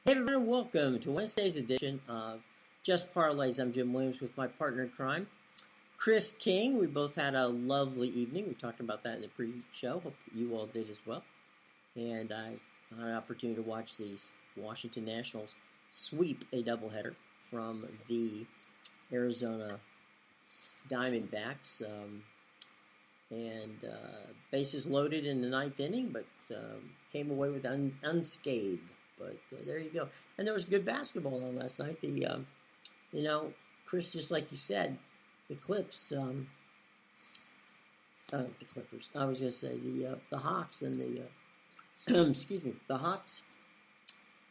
Hey everybody, welcome to Wednesday's edition of Just Parlays. I'm Jim Williams with my partner in crime, Chris King. We both had a lovely evening. We talked about that in the pre-show. Hope you all did as well. And I had an opportunity to watch the Washington Nationals sweep a doubleheader from the Arizona Diamondbacks. Bases loaded in the ninth inning, but came away with unscathed. But there you go. And there was good basketball on last night. Chris, just like you said, the Clips, the Clippers. I was going to say the Hawks and the the Hawks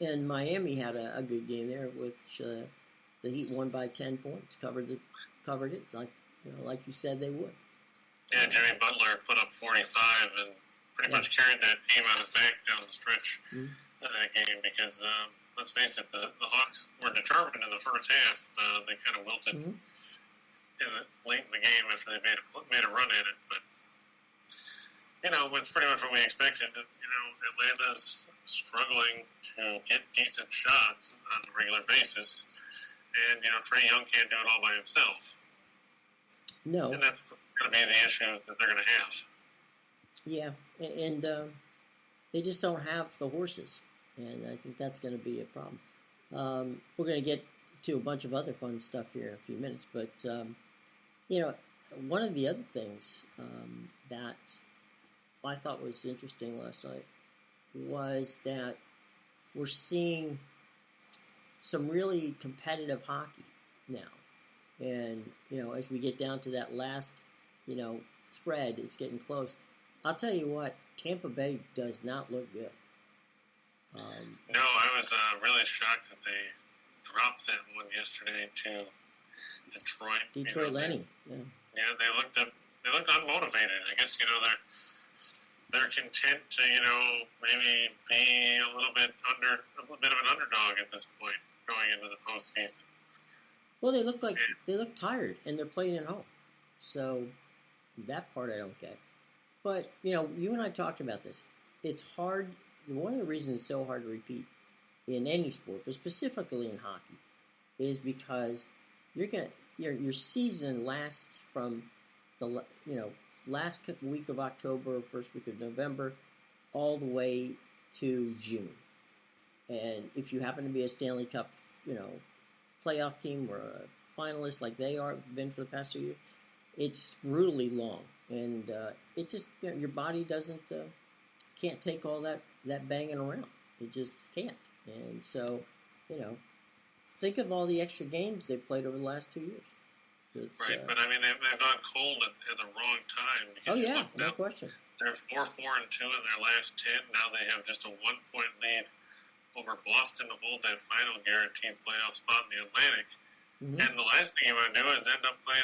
and Miami had a good game there, with the Heat won by 10 points. Covered it like you said they would. Yeah, Jimmy Butler put up 45 and pretty much carried that team on his back down the stretch. Mm-hmm. That game, because let's face it, the Hawks were determined in the first half. They kind of wilted late in the game after they made a run at it. But it was pretty much what we expected. Atlanta's struggling to get decent shots on a regular basis, and Trae Young can't do it all by himself. No, and that's going to be the issue that they're going to have. Yeah, and they just don't have the horses. And I think that's going to be a problem. We're going to get to a bunch of other fun stuff here in a few minutes. But, one of the other things that I thought was interesting last night was that we're seeing some really competitive hockey now. And, as we get down to that last, thread, it's getting close. I'll tell you what, Tampa Bay does not look good. No, I was really shocked that they dropped that one yesterday to Detroit. Detroit Lenny. Yeah, they looked unmotivated. I guess they're content to maybe be a little bit of an underdog at this point going into the postseason. Well, they look tired, and they're playing at home, so that part I don't get. But you and I talked about this. It's hard. One of the reasons it's so hard to repeat in any sport, but specifically in hockey, is because your season lasts from the last week of October, first week of November, all the way to June. And if you happen to be a Stanley Cup, playoff team or a finalist like they been for the past 2 years, it's brutally long, and it just your body can't take all that banging around. It just can't. And so, think of all the extra games they've played over the last 2 years. Right, but I mean, they've gone cold at the wrong time. Oh yeah, no question. They're 4-4-2 in their last 10. Now they have just a 1-point lead over Boston to hold that final guaranteed playoff spot in the Atlantic. Mm-hmm. And the last thing you want to do is end up playing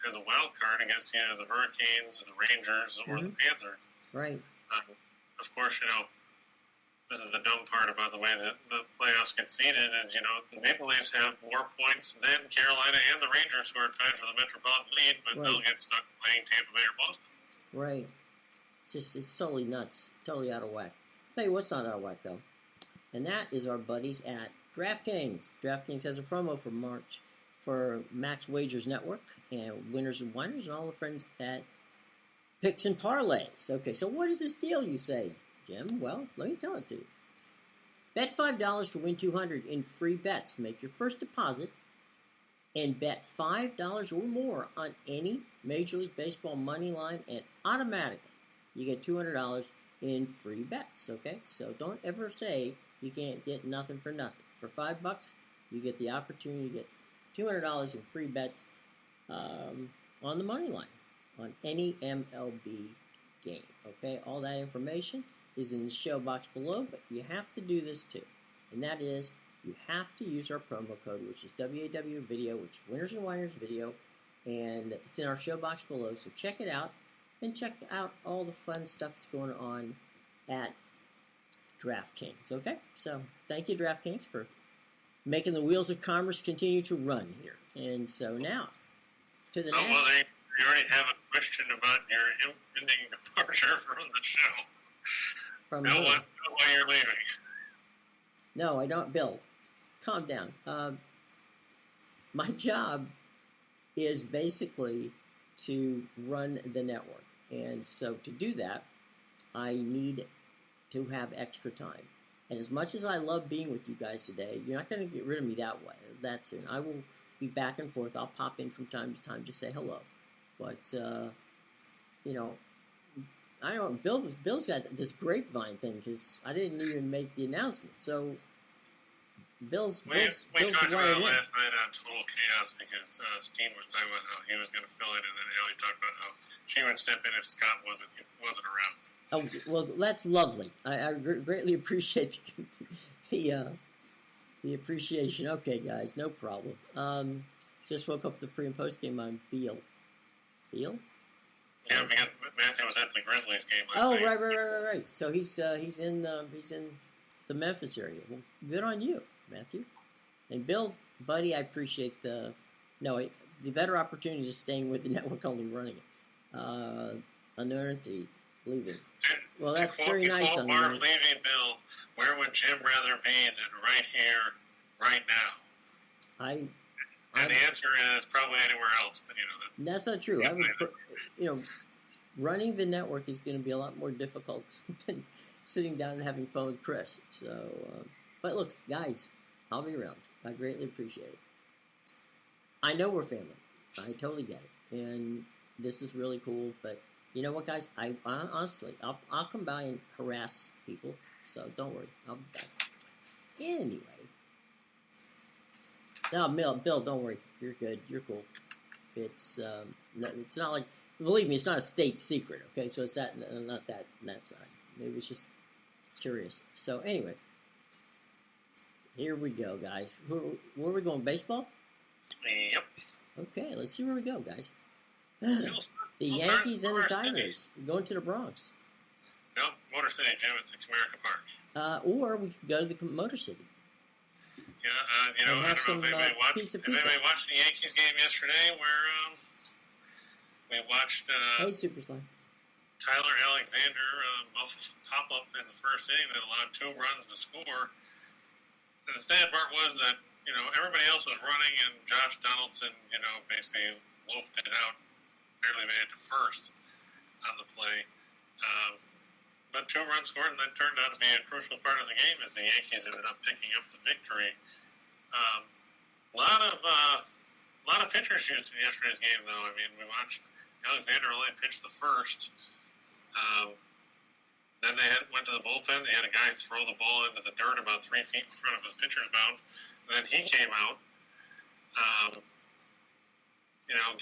as a wild card against either the Hurricanes, or the Rangers, or the Panthers. Right. Of course, this is the dumb part about the way that the playoffs get seeded is, the Maple Leafs have more points than Carolina and the Rangers, who are tied for the Metropolitan lead, but they'll get stuck playing Tampa Bay or Boston. Right. It's totally nuts. Totally out of whack. I'll tell you what's not out of whack, though. And that is our buddies at DraftKings. DraftKings has a promo for March for Max Wagers Network and Winners and Whiners and all the friends at Picks and Parlays. Okay, so what is this deal, you say, Jim? Well, let me tell it to you. Bet $5 to win $200 in free bets. Make your first deposit and bet $5 or more on any Major League Baseball money line, and automatically you get $200 in free bets. Okay, so don't ever say you can't get nothing for nothing. For $5, you get the opportunity to get $200 in free bets on the money line on any MLB game. Okay, all that information is in the show box below, but you have to do this too. And that is, you have to use our promo code, which is WAW Video, which is Winners and Whiners Video, and it's in our show box below. So check it out, and check out all the fun stuff that's going on at DraftKings. Okay, so thank you, DraftKings, for making the wheels of commerce continue to run here. And so now, to the next. You already have a question about your impending departure from the show. From why you're leaving. No, I don't. Bill, calm down. My job is basically to run the network. And so to do that, I need to have extra time. And as much as I love being with you guys today, you're not going to get rid of me that soon. I will be back and forth. I'll pop in from time to time to say hello. But, I don't know. Bill's got this grapevine thing because I didn't even make the announcement. So Bill's we talked about it last night on Total Chaos because Steen was talking about how he was going to fill in, and then Allie talked about how she would step in if Scott wasn't around. Oh, well, that's lovely. I greatly appreciate the appreciation. Okay, guys, no problem. Just woke up the pre and post game on Beal. Beal? Yeah, because Matthew was at the Grizzlies game last night. Right. So he's in the Memphis area. Well, good on you, Matthew. And Bill, buddy, I appreciate the better opportunity is staying with the network, only running it. Anonymity leaving. Well, that's very nice on Marv Levy, Bill, where would Jim rather be than right here, right now? And the answer is probably anywhere else, but that's not true. Running the network is going to be a lot more difficult than sitting down and having fun with Chris. So, but look, guys, I'll be around. I greatly appreciate it. I know we're family. I totally get it, and this is really cool. But you know what, guys? I honestly, I'll come by and harass people. So don't worry, I'll be back. Anyway. No, Bill, don't worry. You're good. You're cool. It's not like, believe me, it's not a state secret. Okay, so it's not that side. Maybe it's just curious. So anyway, here we go, guys. Where are we going? Baseball? Yep. Okay, let's see where we go, guys. The Yankees and the Tigers going to the Bronx. No, Motor City, Jim. It's at Comerica Park. Or we could go to the Motor City. Yeah, I don't know if anybody watched the Yankees game yesterday where we watched hey, Superstar. Tyler Alexander pop up in the first inning that allowed 2 runs to score. And the sad part was that, everybody else was running and Josh Donaldson, basically loafed it out, barely made it to first on the play. But 2 runs scored, and that turned out to be a crucial part of the game as the Yankees ended up picking up the victory. A lot of pitchers used in yesterday's game, though. I mean, we watched Alexander only pitch the first. Then they went to the bullpen. They had a guy throw the ball into the dirt about 3 feet in front of his pitcher's mound. And then he came out.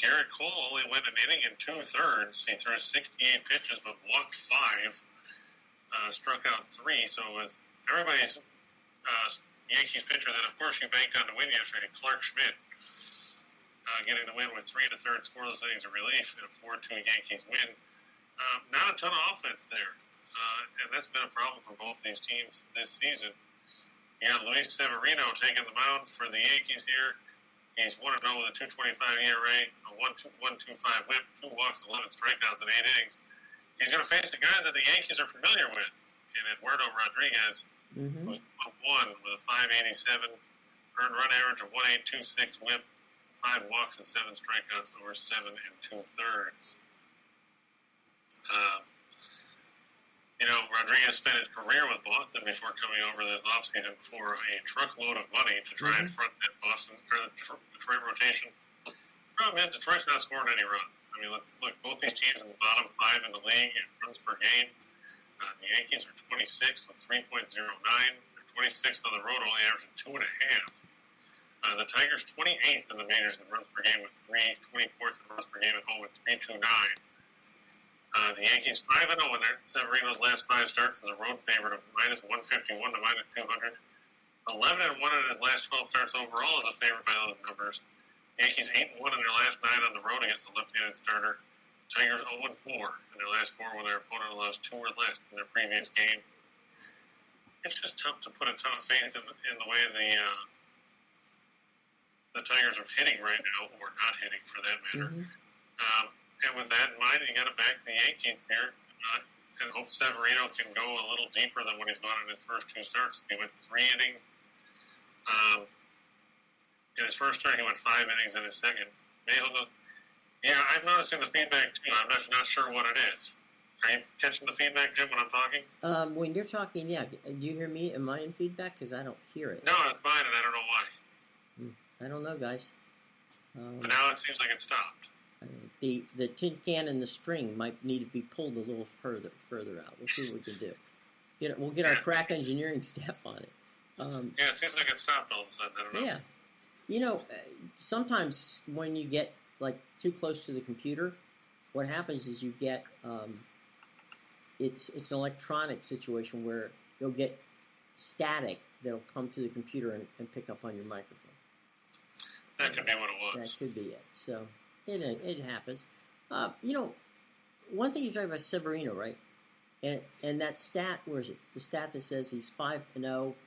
Garrett Cole only went an inning and 2/3. He threw 68 pitches but walked 5. Struck out 3. So it was everybody's Yankees pitcher that, of course, you banked on to win yesterday, Clark Schmidt, getting the win with 3 1/3 scoreless innings of relief in a 4-2 Yankees win. Not a ton of offense there, and that's been a problem for both these teams this season. You got Luis Severino taking the mound for the Yankees here. He's 1-0 with a 2.25 ERA, a 1.25 WHIP, 2 walks, 11 strikeouts in 8 innings. He's going to face a guy that the Yankees are familiar with, in Eduardo Rodriguez, who's 1 with a 5.87 earned run average of 1.826 WHIP, 5 walks and 7 strikeouts over 7 2/3. Rodriguez spent his career with Boston before coming over this offseason for a truckload of money to try and front that Boston or the Detroit rotation. The problem is Detroit's not scoring any runs. I mean, let's look. Both these teams in the bottom 5 in the league in runs per game. The Yankees are 26th with 3.09. They're 26th on the road, only averaging 2.5. The Tigers 28th in the majors in runs per game with 3, 24th in runs per game at home with 3.29. The Yankees 5-0 in there. Severino's last 5 starts as a road favorite of -151 to -200. 11-1 in his last 12 starts overall as a favorite by those numbers. Yankees 8-1 in their last 9 on the road against the left-handed starter. Tigers 0-4 in their last 4 when their opponent allows 2 or less in their previous game. It's just tough to put a ton of faith in the way the Tigers are hitting right now, or not hitting for that matter. And with that in mind, you got to back the Yankees here. and hope Severino can go a little deeper than what he's gone in his first two starts. He went 3 innings. In his first start, he went 5 innings in his second. Yeah, I'm noticing the feedback too. I'm not sure what it is. Are you catching the feedback, Jim, when I'm talking? When you're talking, yeah. Do you hear me? Am I in feedback? Because I don't hear it. No, it's fine, and I don't know why. I don't know, guys. But now it seems like it stopped. The tin can and the string might need to be pulled a little further out. We'll see what we can do. We'll get our crack engineering staff on it. Yeah, it seems like it stopped all of a sudden. I don't know. Yeah. You know, sometimes when you get like too close to the computer, what happens is you get it's an electronic situation where you'll get static that'll come to the computer and pick up on your microphone. That could be what it was. That could be it. So it happens. You know, one thing you talk about Severino, right? And that stat, where is it? The stat that says he's 5-0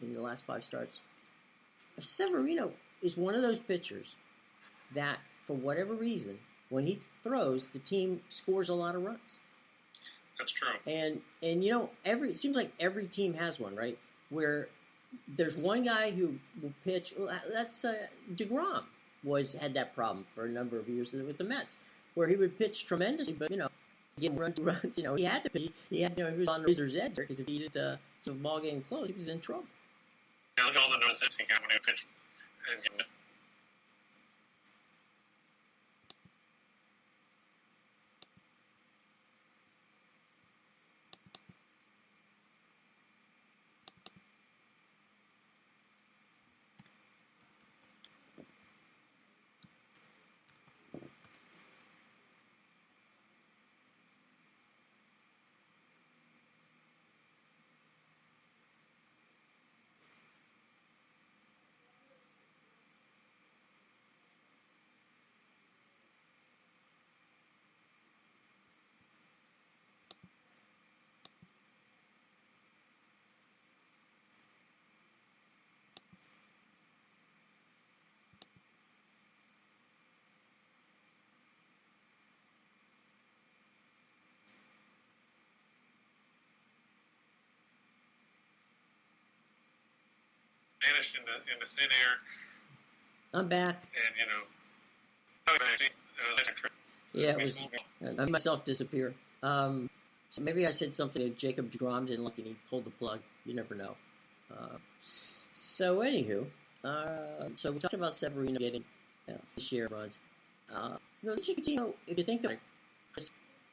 in the last 5 starts. Severino is one of those pitchers that, for whatever reason, when he throws, the team scores a lot of runs. That's true. And you know, it seems like every team has one, right? Where there's one guy who will pitch. Well, that's DeGrom had that problem for a number of years with the Mets, where he would pitch tremendously, but you know, getting runs. You know, he had to be. He was on the razor's edge because if he did the ball game close, he was in trouble. Yeah, look at all the notices he got when he pitched. Vanished in the thin air. I'm back. And yeah, it was. I myself disappear. So maybe I said something that Jacob DeGrom didn't like, and he pulled the plug. You never know. So anywho, so we talked about Severino getting his share of runs. This team, if you think of it,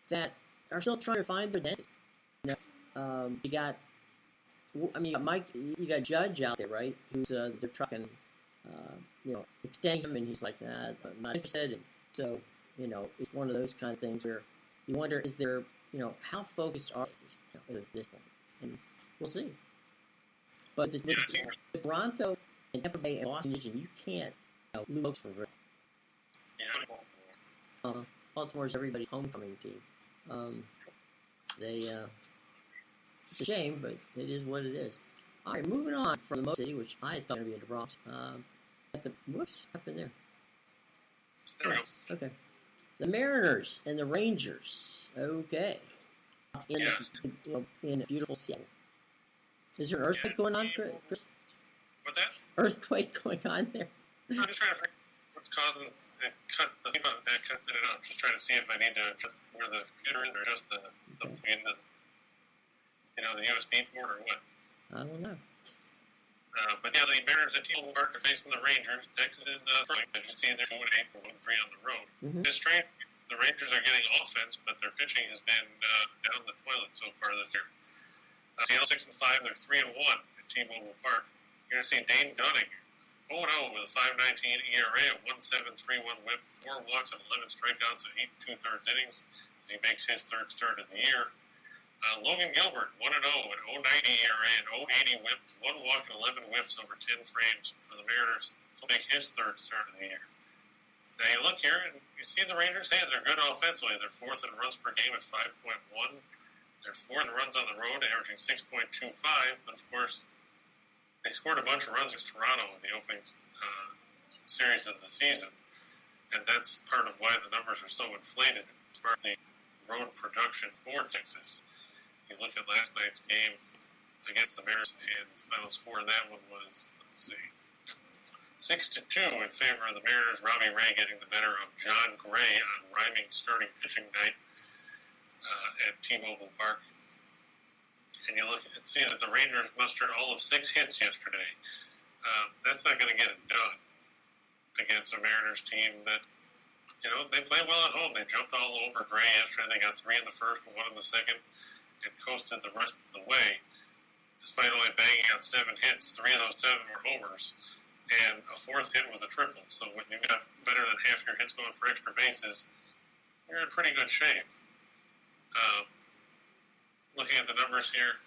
that are still trying to find their dentist. You got. I mean, you got Judge out there, right? Who's they're trying, extend him, and he's like, I'm not interested. And so, it's one of those kind of things where you wonder, is there, how focused are they at this point? And we'll see. But with Toronto and Tampa Bay and Boston, you can't lose for very. Baltimore's everybody's homecoming team. It's a shame, but it is what it is. All right, moving on from the Mo City, which I thought would be in the Bronx. Whoops, what happened there? There we go. Okay. The Mariners and the Rangers. Okay. In beautiful Seattle. Is there an earthquake going on, Chris? What's that? Earthquake going on there? I'm just trying to figure out what's causing it. Cut it out. Just trying to see if I need to adjust where the computer is or just the USB port or what. I don't know. But yeah, the Mariners and T-Mobile Park are facing the Rangers. Texas is throwing. As you see, they're 2-8 for 1-3 on the road. Mm-hmm. It's strange. The Rangers are getting offense, but their pitching has been down the toilet so far this year. Seattle 6-5. They're 3-1 at T-Mobile Park. You're going to see Dane Dunning 0-0 with a 5.19 ERA, a 1.731 WHIP, 4 walks and 11 strikeouts in 8 2/3 innings as he makes his third start of the year. Logan Gilbert, 1-0 at 0.90 ERA and 0.80 WHIP, 1 walk and 11 whiffs over 10 frames for the Mariners. He'll make his third start of the year. Now you look here and you see the Rangers, hey, they're good offensively. They're 4th in runs per game at 5.1. They're 4th runs on the road, averaging 6.25. But of course, they scored a bunch of runs against Toronto in the opening series of the season. And that's part of why the numbers are so inflated as part of the road production for Texas. you look at last night's game against the Mariners, and the final score in that one was, 6-2 in favor of the Mariners. Robbie Ray getting the better of John Gray on rhyming starting pitching night at T-Mobile Park. And you look and see that the Rangers mustered all of 6 hits yesterday. That's not going to get it done against a Mariners team that, they played well at home. They jumped all over Gray yesterday. They got 3 in the first, 1 in the second, and coasted the rest of the way. Despite only banging out 7 hits, 3 of those 7 were homers, and a 4th hit was a triple. So when you got better than half your hits going for extra bases, you're in pretty good shape. Looking at the numbers here,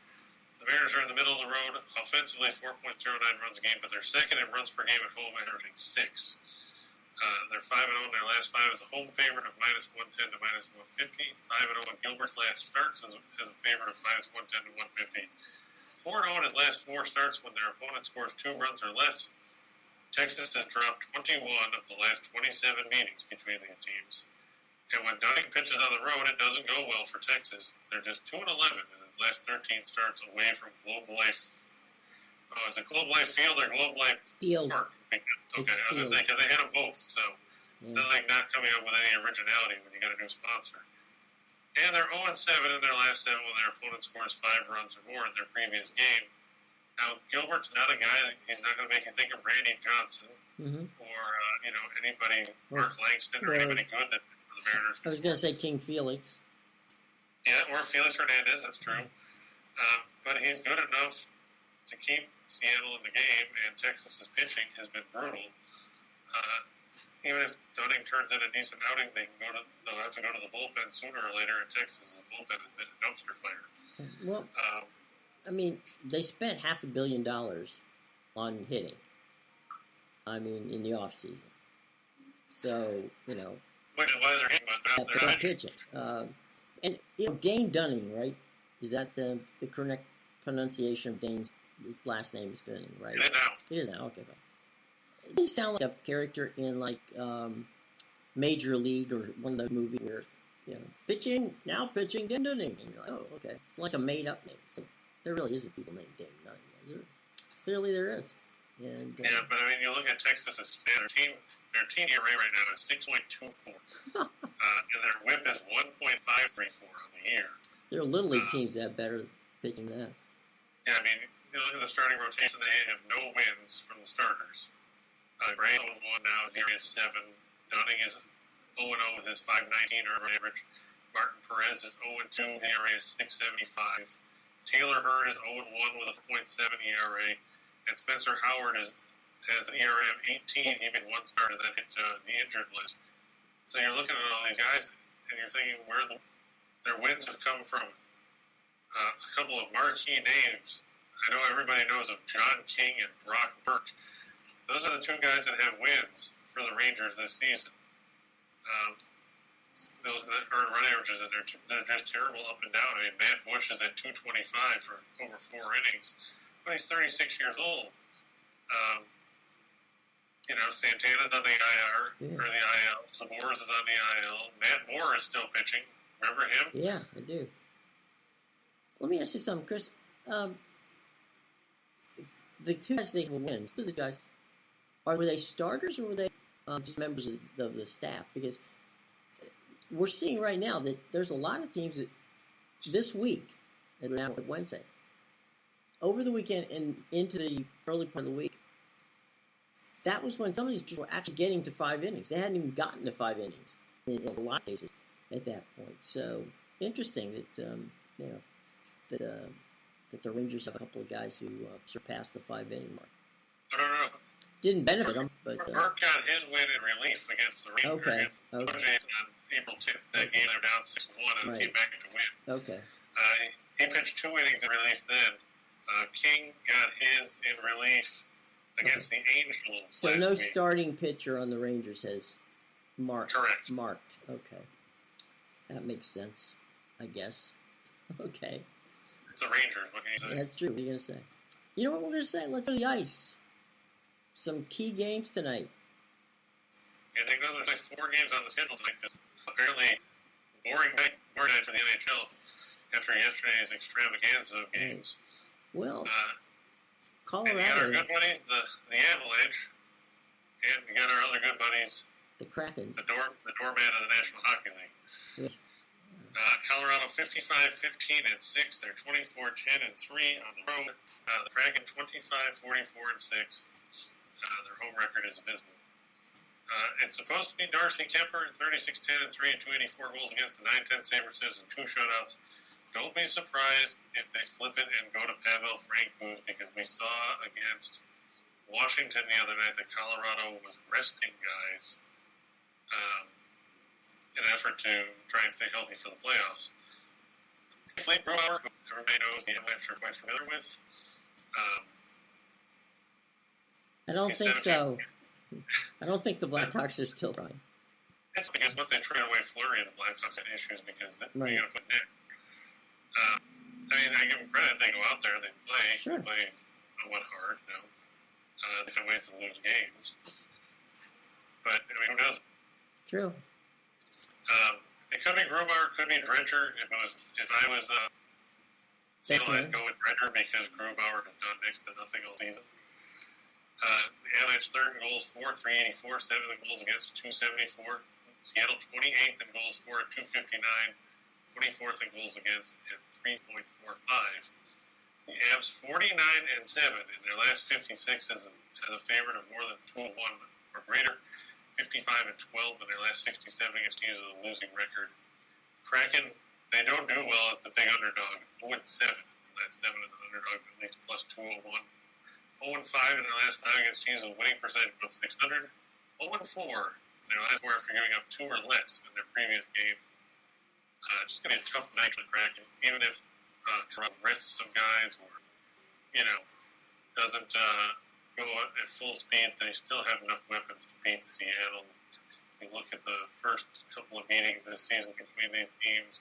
the Mariners are in the middle of the road, offensively 4.09 runs a game, but they're second in runs per game at home, averaging 6. They're 5-0 in their last 5 as a home favorite of -110 to -150. 5-0 in Gilbert's last starts as a favorite of -110 to 150. 4-0 in his last 4 starts when their opponent scores 2 runs or less. Texas has dropped 21 of the last 27 meetings between these teams. And when Dunning pitches on the road, it doesn't go well for Texas. They're just 2-11 in his last 13 starts away from Globe Life. Is it Globe Life Field or Globe Life Field? Park? Okay, I was going to say, because they hit them both, so nothing not coming up with any originality when you got a new sponsor. And they're 0-7 in their last 7 when their opponent scores 5 runs or more in their previous game. Now, Gilbert's not a guy he's not going to make you think of Randy Johnson or, anybody, Mark Langston or anybody good that the Mariners. I was going to say King Felix. Yeah, or Felix Hernandez, that's true. But he's good enough to keep Seattle in the game, and Texas's pitching has been brutal. Even if Dunning turns in a decent outing, they'll have to go to the bullpen sooner or later, and Texas's bullpen has been a dumpster fire. Well, they spent $500 million on hitting. In the offseason. So, Which is why they're hitting, but they're not pitching. And, Dane Dunning, right? Is that the correct pronunciation of Dane's last name is Dunning, right? It is now. Okay. Does he sound like a character in, Major League or one of those movies where, pitching, Dane Dunning. And you're like, oh, okay. It's like a made-up name. So there really isn't people named Dane Dunning, is there? Clearly there is. And, but you look at Texas's their team ERA right now is 6.24. And their whip is 1.534 on the year. There are Little League teams that have better pitching than that. Yeah, you look at the starting rotation, they have no wins from the starters. Gray 0-1 now, his ERA is 7. Dunning is 0-0 with his 5.19 earned average. Martin Perez is 0-2, his ERA is 6.75. Taylor Hurd is 0-1 with a 4.7 ERA. And Spencer Howard has an ERA of 18. He made 1 start and then hit the injured list. So you're looking at all these guys, and you're thinking where their wins have come from. A couple of marquee names. I know everybody knows of John King and Brock Burke. Those are the 2 guys that have wins for the Rangers this season. Those that earn run averages, and they're just terrible up and down. Matt Bush is at 225 for over 4 innings. But he's 36 years old. Santana's on the IR, or the IL. Sabores is on the IL. Matt Moore is still pitching. Remember him? Yeah, I do. Let me ask you something, Chris. The 2 guys they win, 2 of the guys, were they starters or were they just members of the staff? Because we're seeing right now that there's a lot of teams that this week, and now Wednesday, over the weekend and into the early part of the week, that was when some of these people were actually getting to 5 innings. They hadn't even gotten to 5 innings in a lot of cases at that point. So interesting that the Rangers have a couple of guys who surpassed the 5-inning mark. No. Didn't benefit them, but Burke got his win in relief against the Rangers against the Blue Jays on April 10th. That game they were down 6-1 and came back to win. Okay. He pitched 2 innings in relief then. King got his in relief against the Angels. So no starting pitcher on the Rangers has marked. Correct. Marked. Okay. That makes sense, I guess. Okay. It's the Rangers. What can you say? That's true. What are you going to say? You know what we're going to say? Let's go to the ice. Some key games tonight. Yeah, I think there's 4 games on the schedule tonight because apparently boring night for the NHL. after yesterday's extravaganza of games. Well, Colorado. And you got our good buddies, the Avalanche, and we got our other good buddies, the Krakens, the doorman of the National Hockey League. Colorado 55-15-6. They're 24-10-3 on the road. The Kraken 25-44-6. Their home record is abysmal. It's supposed to be Darcy Kemper, 36-10-3 and 284 goals against, the 9-10 save percentage and 2 shutouts. Don't be surprised if they flip it and go to Pavel Francouz, because we saw against Washington the other night that Colorado was resting guys in an effort to try and stay healthy for the playoffs. Flake Grubauer, who everybody knows the Avalanche are quite familiar with. I don't think so. I don't think the Blackhawks are still trying. That's because once they trade away Fleury, the Blackhawks had issues because they're going to put Nick. I mean, I give them credit. They go out there, they play. Sure. They play somewhat hard, you know. They find ways to lose games. But, I mean, who doesn't? True. It could be Grubauer, could be Dredger. If I was Seattle, I'd go with Dredger because Grubauer has done next to nothing all season. The Avalanche third in goals for, 384, 7th in goals against, 274. Seattle 28th in goals for at 259, 24th in goals against at 3.45. The Avs 49-7 in their last 56 as a favorite of more than 2-1 or greater. 55-12 in their last 67 against teams with a losing record. Kraken, they don't do well at the big underdog. 0-7 in the last 7 as an underdog, at least plus 201. 0-5 in their last 5 against teams with a winning percentage of 600. 0-4 in their last 4 after giving up 2 or less in their previous game. Just going to be a tough night for the Kraken, even if rests some guys or, doesn't go at full speed. They still have enough weapons to beat Seattle. You look at the first couple of meetings this season between these teams,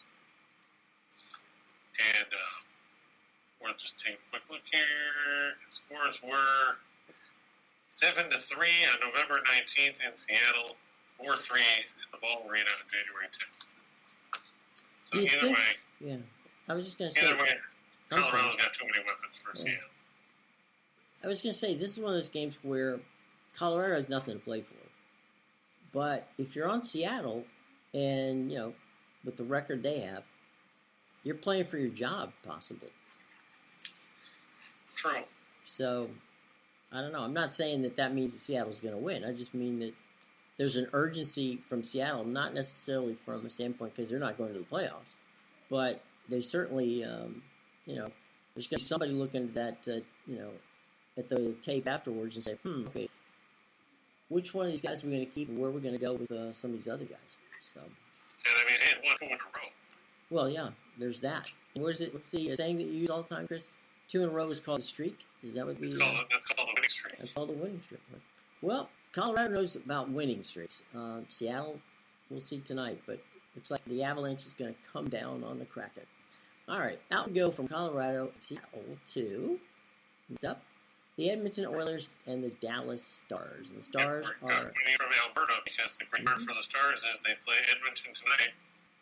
and we'll just take a quick look here. The scores were 7-3 on November 19th in Seattle, 4-3 at the Ball Arena on January 10th. So either way, yeah, I was just going to say, Colorado's got too many weapons for Seattle. I was going to say, this is one of those games where Colorado has nothing to play for. But if you're on Seattle and, with the record they have, you're playing for your job, possibly. True. So, I don't know. I'm not saying that means that Seattle's going to win. I just mean that there's an urgency from Seattle, not necessarily from a standpoint because they're not going to the playoffs. But they certainly, there's going to be somebody looking at that, at the tape afterwards and say, okay, which one of these guys are we going to keep and where are we going to go with some of these other guys? So. And I mean, they had 1 2 in a row. Well, yeah, there's that. Where's it? What's the saying that you use all the time, Chris? 2 in a row is called a streak? Is that what we... That's called a winning streak. That's called a winning streak. Well, Colorado knows about winning streaks. Seattle, we'll see tonight, but looks like the Avalanche is going to come down on the Kraken. All right, out we go from Colorado, Seattle to... Next up, the Edmonton Oilers and the Dallas Stars. And the Stars are... We need from Alberta because the great part for the Stars is they play Edmonton tonight.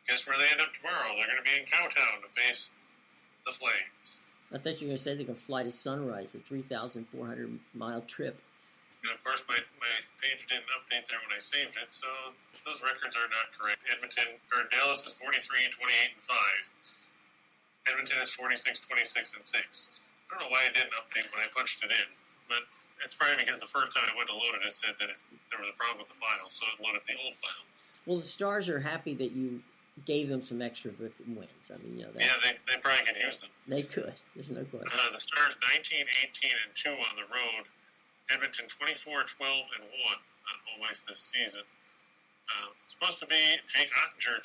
Guess where they end up tomorrow? They're going to be in Cowtown to face the Flames. I thought you were going to say they can fly to Sunrise, a 3,400-mile trip. And, of course, my page didn't update there when I saved it, so those records are not correct. Dallas is 43-28-5. Edmonton is 46-26-6. I don't know why it didn't update when I punched it in, but it's probably because the first time I went to load it, it said that there was a problem with the file, so it loaded the old file. Well, the Stars are happy that you gave them some extra wins. I mean, they probably could use them. They could. There's no question. The Stars 19-18-2 on the road. Edmonton 24-12-1 on home ice this season. Supposed to be Jake Ottinger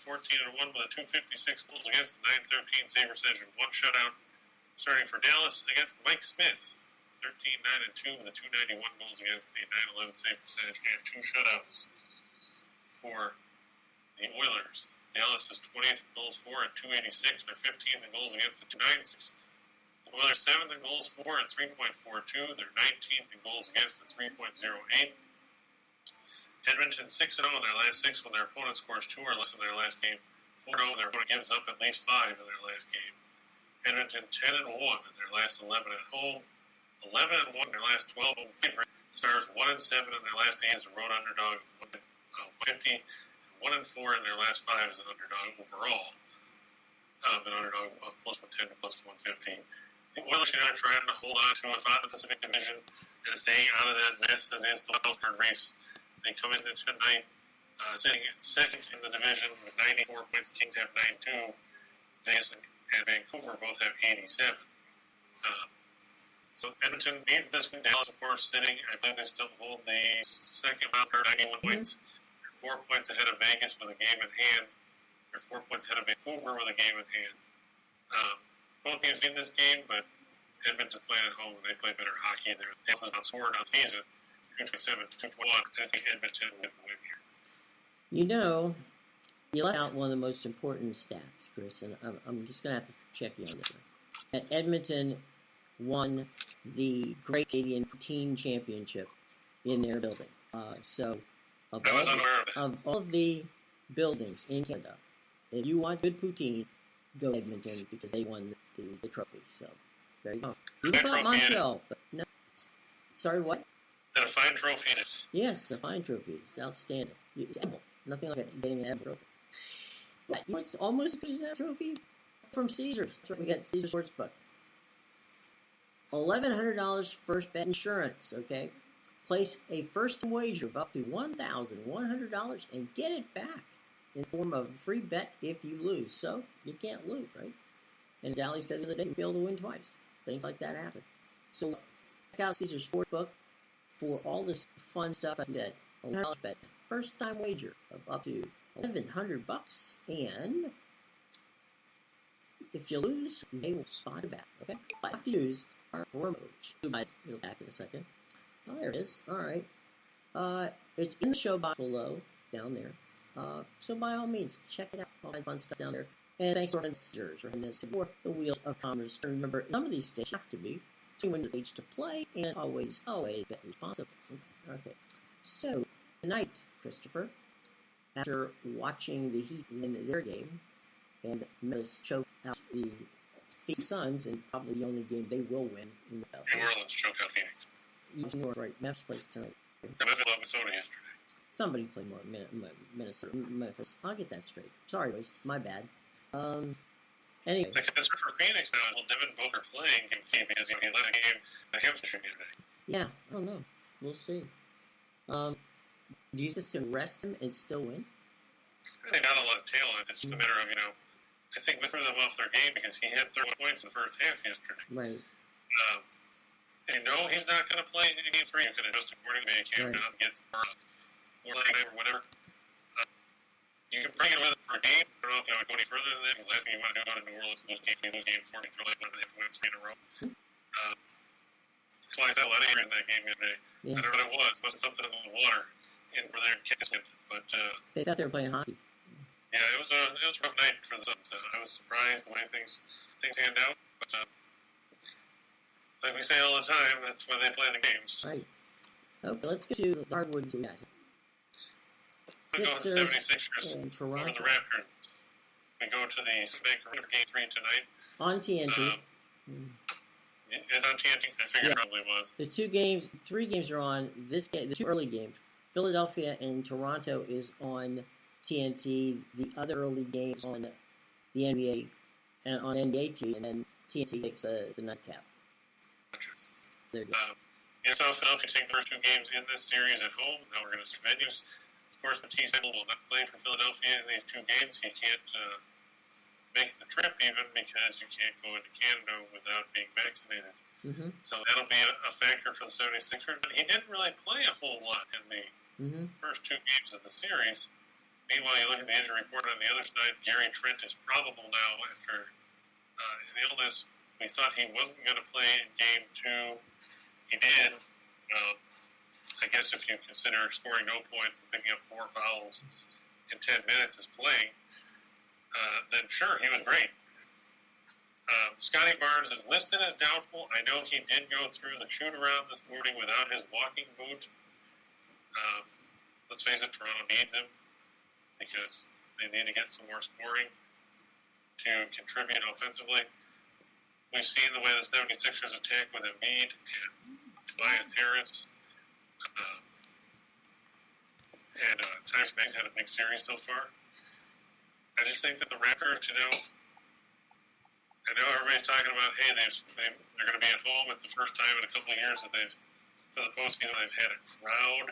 27-14-1 with a 256 goals against, the 9-13 save percentage and 1 shutout. Starting for Dallas against Mike Smith, 13-9-2 with a 291 goals against, a 911 save percentage and 2 shutouts for the Oilers. Dallas is 20th in goals for at 286. They're 15th in goals against at 296. The Oilers 7th in goals for at 3.42. They're 19th in goals against at 3.08. Edmonton 6-0 in their last 6 when their opponent scores 2 or less in their last game. 4-0. Their opponent gives up at least 5 in their last game. Edmonton 10-1 in their last 11 at home. 11-1 in their last 12 home favorite. Stars 1-7 in their last 8 as a road underdog of 150. 1-4 in their last 5 as an underdog overall. Of an underdog of plus 110 to plus 115. The Oilers are trying to hold on to a spot in the Pacific Division and staying out of that mess that is the wild card race. They come into tonight sitting at second in the division with 94 points. The Kings have 92. Vegas and Vancouver both have 87. So Edmonton needs this win. Dallas, of course, sitting. I believe they still hold the second wild card, 91 points. They're 4 points ahead of Vegas with a game in hand. They're 4 points ahead of Vancouver with a game in hand. Both teams need this game, but Edmonton's playing at home and they play better hockey. They're outscored on season 227 to 221. I think Edmonton would win here. You know, you left out one of the most important stats, Chris, and I'm just going to have to check you on this one. That Edmonton won the Great Canadian Poutine Championship in their building. So, of all of the buildings in Canada, if you want good poutine, go to Edmonton because they won the trophy. So, there you go. You can go Montreal, but no. Sorry, what? And a fine trophy it is. Yes, a fine trophy. It's outstanding. It's edible. Nothing like getting an edible trophy. But you know what's almost as good as that trophy? From Caesars. That's right, we got Caesars Sportsbook. $1,100 first bet insurance, okay? Place a first wager of up to $1,100 and get it back in the form of a free bet if you lose. So, you can't lose, right? And as Ali said the other day, you'll be able to win twice. Things like that happen. So, check out Caesars Sportsbook for all this fun stuff I did. $1,100 bet. First time wager of up to $1,100. And if you lose, they will spot it back, okay? But have to use our promo code. It'll back in a second. Oh, there it is. All right. It's in the show box below, down there. So by all means, check it out. All that fun stuff down there. And thanks to our sponsors for having us support the Wheels of Commerce. Remember, some of these states have to be 200 each to play, and always bet responsibly. Okay. So tonight, Christopher, after watching the Heat win their game and Memphis choke out the Phoenix Suns, and probably the only game they will win in the playoffs. New Orleans choke out Phoenix. New Orleans, right? Memphis plays tonight. Memphis lost Minnesota yesterday. Somebody played more Minnesota, Memphis. I'll get that straight. Sorry, boys. My bad. Anyway. The concern for Phoenix now is, will Devin Booker play in Game 3 because he led a game a hamstring today? Yeah, I don't know. We'll see. Do you think they rest him and still win? They got a lot of talent. It's just a matter of, I think we threw them off their game because he had 31 points in the first half yesterday. Right. He's not going to play in Game 3. You can adjust accordingly. You can't get more time or whatever. You can bring it with for a game. I don't know if you want to go any further than that. The last thing you want to do is go to New Orleans and lose game 4 and like they have to win 3 in a row. So I said a lot of injuries in that game yesterday. Yeah. I don't know what it was. It was something in the water where they're kissing. But they thought they were playing hockey. Yeah, it was a rough night for the Suns. I was surprised the way things panned out. But like we say all the time, that's when they play the games. Right. Okay, let's get to the hardwoods we got. Sixers, 76ers and Toronto. Over the Raptors. We go to the Bank Arena for Game 3 tonight. On TNT. It's on TNT. I figured it probably was. The 3 games are on this game. The 2 early games, Philadelphia and Toronto, is on TNT. The other early games on the NBA and on NBA TV, and then TNT takes the nightcap. Gotcha. There you go. So Philadelphia taking the first 2 games in this series at home. Now we're going to see venues. Of course, Matisse Thybulle will not play for Philadelphia in these 2 games. He can't make the trip even because you can't go into Canada without being vaccinated. Mm-hmm. So that'll be a factor for the 76ers. But he didn't really play a whole lot in the first 2 games of the series. Meanwhile, you look at the injury report on the other side, Gary Trent is probable now after an illness. We thought he wasn't going to play in Game 2. He did. I guess if you consider scoring no points and picking up 4 fouls in 10 minutes as playing, then sure, he was great. Scotty Barnes is listed as doubtful. I know he did go through the shoot-around this morning without his walking boot. Let's face it, Toronto needs him because They need to get some more scoring to contribute offensively. We've seen the way the 76ers attack with Embiid and Tobias Harris. And Tyrese Maxey had a big series so far. I just think that the Raptors, I know everybody's talking about, hey, they're going to be at home. It's the first time in a couple of years that for the postseason, they've had a crowd.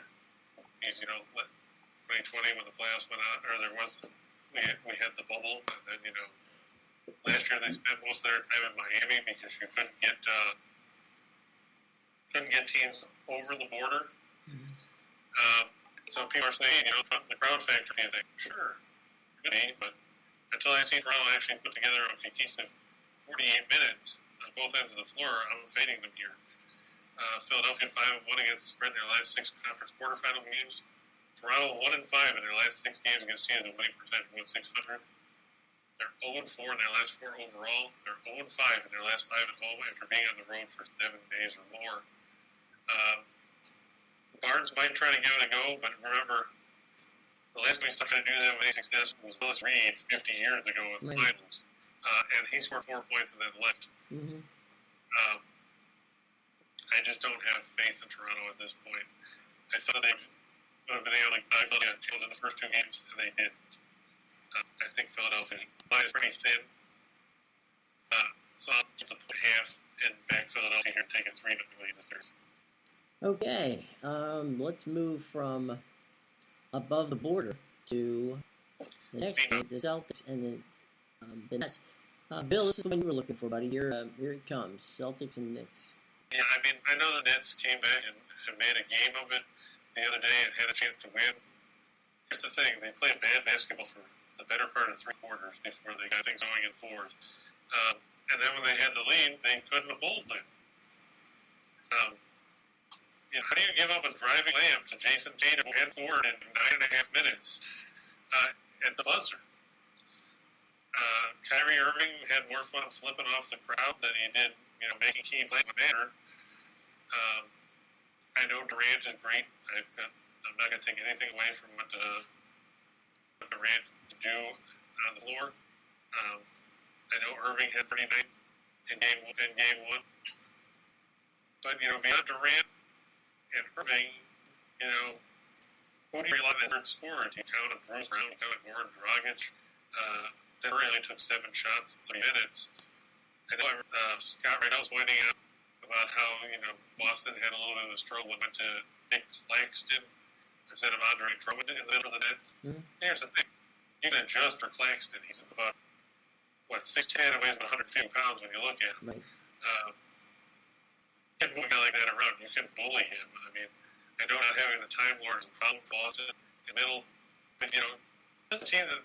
Because, 2020 when the playoffs went out, or we had the bubble, and then, last year they spent most of their time in Miami because you couldn't get teams over the border. Mm-hmm. So people are saying, the crowd factor, you think, sure, could be, but until I see Toronto actually put together a cohesive 48 minutes on both ends of the floor, I'm fading them here. Philadelphia 5-1 against the spread in their last 6 conference quarterfinal games. Toronto 1-5 in their last 6 games against teams with a winning percentage of 600. They're 0-4 in their last 4 overall. They're 0-5 in their last 5 at home after being on the road for 7 days or more. Barnes might try to give it a go, but remember, the last time he started to do that with any success was Willis Reed 50 years ago in the finals. And he scored 4 points and then left. Mm-hmm. I just don't have faith in Toronto at this point. I thought they would have been able to change in the first 2 games, and they didn't. I think Philadelphia's line is pretty thin. So I'll give the half and back Philadelphia here and take a 3-0 lead in the series. Okay, let's move from above the border to the next game, the Celtics and the Nets. Bill, this is the one you were looking for, buddy. Here it comes, Celtics and Knicks. Yeah, I know the Nets came back and made a game of it the other day and had a chance to win. Here's the thing, they played bad basketball for the better part of 3 quarters before they got things going in 4th. And then when they had the lead, they couldn't hold it. How do you give up a driving layup to Jason Tatum who had scored in 9.5 minutes at the buzzer? Kyrie Irving had more fun flipping off the crowd than he did, making key plays that matter. I know Durant is great. I'm not going to take anything away from what Durant can do on the floor. I know Irving had 39 in game 1. But, beyond Durant and Irving, who do you rely on as third scorer? Do you count on Bruce Brown? Do you count on Goran Dragic? They really took 7 shots in 3 minutes. I know Scott Riddell's pointing out about how, Boston had a little bit of a struggle when went to Nick Claxton instead of Andre Drummond in the middle of the Nets. Mm-hmm. Here's the thing. You can adjust for Claxton. He's about, 6'10", and weighs about 150 pounds when you look at him. Right. You can move a guy like that around. You can bully him. I know not having the Time Lords and problem for Boston in the middle, but, this is a team that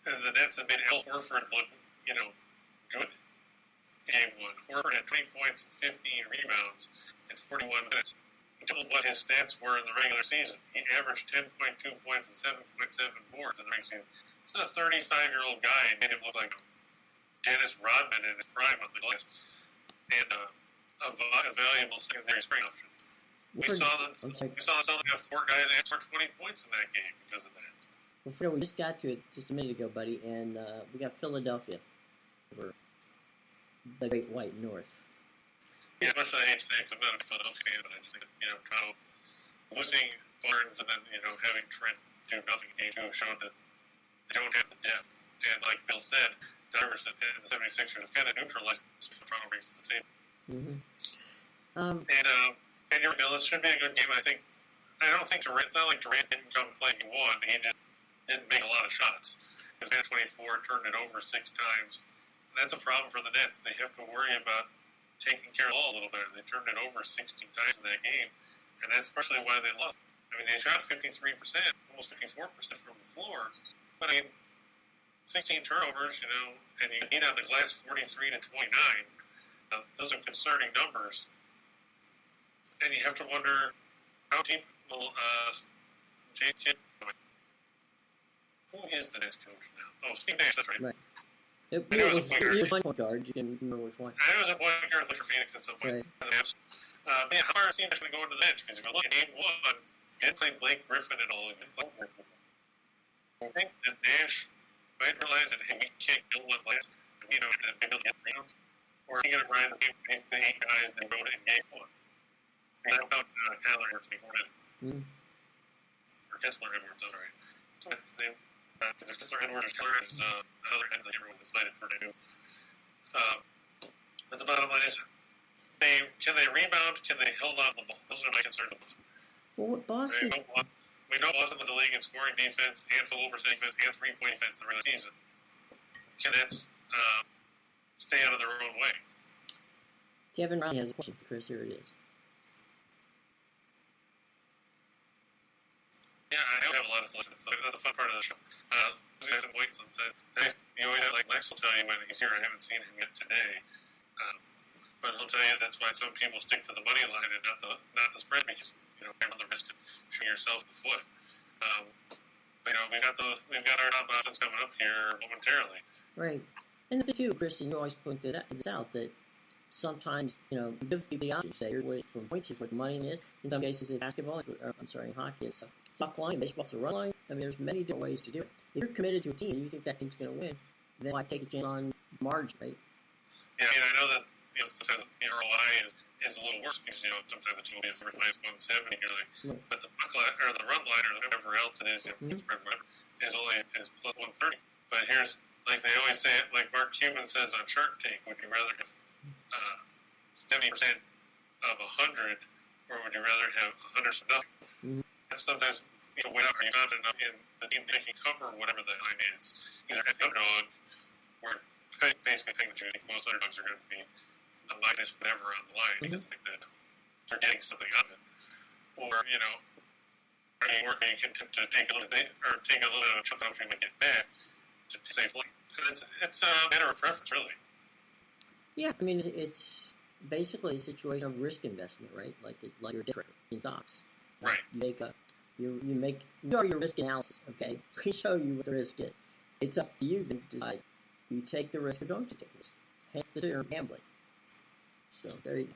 the Nets have made Al Horford look, good. Game 1. Horford had 20 points and 15 rebounds in 41 minutes. He told what his stats were in the regular season. He averaged 10.2 points and 7.7 boards in the regular season. This is a 35-year-old guy and made him look like Dennis Rodman in his prime on the glass. And a valuable secondary spring option. We saw that Celtics got 4 guys that scored 20 points in that game because of that. Well, Fredo, we just got to it just a minute ago, buddy, and we got Philadelphia over the Great White North. Yeah, much I hate to say it, I'm not a Philadelphia fan, but I just think that, Toronto losing Barnes and then, having Trent do nothing in game 2 showed that they don't have the depth. And like Bill said, Divers and the 76ers have kind of neutralized the Toronto brings to the table. Mm-hmm. And you're right, this should be a good game. I don't think Durant, it's not like Durant didn't come play and won. He just didn't make a lot of shots. He was at 24, turned it over 6 times. And that's a problem for the Nets. They have to worry about taking care of the ball a little better. They turned it over 16 times in that game, and that's partially why they lost. They shot 53%, almost 54% from the floor. But 16 turnovers, and you need on the glass 43 to 29. Those are concerning numbers. And you have to wonder how deep will Jay Kidd. Who is the Nets coach now? Oh, Steve Nash, that's right. It was one point guard. You can remember which one. I know it was a point guard for Phoenix at some point. Right. How far is he going to go into the bench? Because if you look at game 1, he didn't play Blake Griffin at all. I think that Nash might realize that, hey, we can't kill one last. We know that maybe they'll get rebounds. Or he got it right in the game, the 8 guys that wrote it in game 1. And how about Kyler Edwards being 4 minutes? Or Kessler Edwards, all right. So there's Kessler Edwards or Kyler Edwards, other ends that everyone was excited for to do. But the bottom line is, can they rebound? Can they hold on to the ball? Those are my concerns. Well, what Boston... We know Boston led the league in scoring defense and full overtime defense and 3-point defense in the regular season. Can Nets stay out of their own way? Kevin Riley has a question for Chris. Here it is. Yeah, I have a lot of solutions. That's the fun part of the show. You have to wait sometimes. You always have, like Lex will tell you when he's here. I haven't seen him yet today. But he'll tell you that's why some people stick to the money line and not the spread because you have the risk of shooting yourself in the foot. We've got our top options coming up here momentarily. Right, and the thing too, Chris, and you always point this out that sometimes you give people the option. Say, here's what from points, here's what the money is. In some cases, in basketball, in hockey, it's a stock line, baseball, it's a run line. I mean, there's many different ways to do it. If you're committed to a team and you think that team's going to win, then why take a chance on margin, right? Yeah, I know that. Sometimes the ROI is a little worse because sometimes the team will be for minus 170 nearly, but the run line or whatever else it is, is only plus 130. But here's like they always say it, like Mark Cuban says on Shark Tank: would you rather have 70% of 100, or would you rather have 100 of nothing? And sometimes when are you confident enough in the team making cover whatever the line is? Either at the underdog, or basically paying the truth. Most underdogs are going to be a minus whatever on the line because they're getting something out of it. Or, are you working to take a little bit of a chunk of you might get back to save money? It's a matter of preference, really. Yeah, I mean, it's basically a situation of risk investment, right? Like your day trader in stocks. Right. You do your risk analysis, okay? We show you what the risk is. It's up to you to decide. Do you take the risk or don't you take the risk? Hence the term gambling. So there you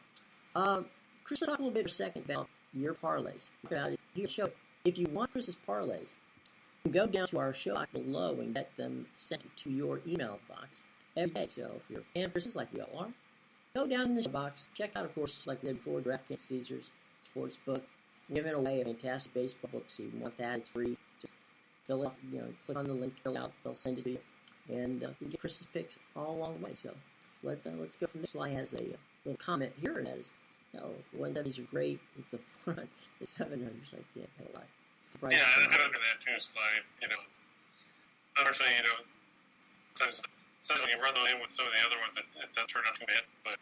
go. Chris, let's talk a little bit for a second about your parlays. If you want Chris's parlays, you can go down to our show box below and get them sent to your email box every day. So if you're a fan of Chris's like we all are, go down in the show box. Check out, of course, like we did before, DraftKings Caesars Sportsbook. We're giving away a fantastic baseball book, so you want that. It's free. Just fill it up, click on the link, fill it out, they'll send it to you. And you get Chris's picks all along the way. So let's go from this. Sly has a little comment here, and that is, the 170s are great. It's the front, the 700s. I can't pay a lot. I don't look at that too, Sly. Unfortunately, sometimes when you run those in with some of the other ones, it does turn out too bad. But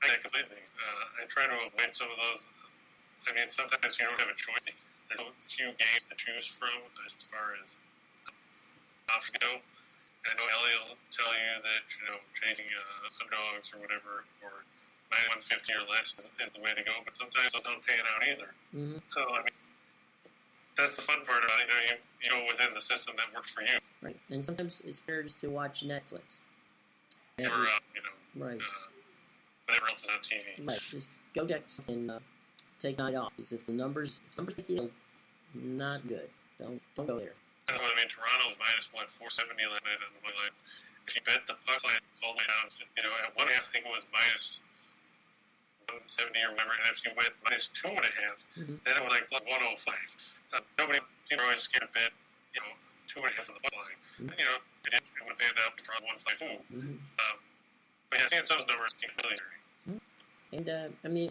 I get completely. I try to avoid some of those. I mean, sometimes you don't have a choice. There's a few games to choose from as far as options go. I know Elliot will tell you that, chasing underdogs or whatever, or minus 150 or less is the way to go, but sometimes those don't pan out either. Mm-hmm. So, I mean, that's the fun part about it. You go within the system that works for you. Right. And sometimes it's better just to watch Netflix. Or, right. Whatever else is on TV. Right. Just go get something, take night off. Because if numbers make you not good, don't go there. I Toronto was minus 470 last night on the money line. If you bet the puck line all the way down, at 1.5, I think it was minus 170 or whatever, and if you went minus 2.5, then it was like plus 105. People are always scared to bet, 2.5 on the puck line. It would have panned out to draw 152. But yeah, seeing some of those numbers can really hurt. And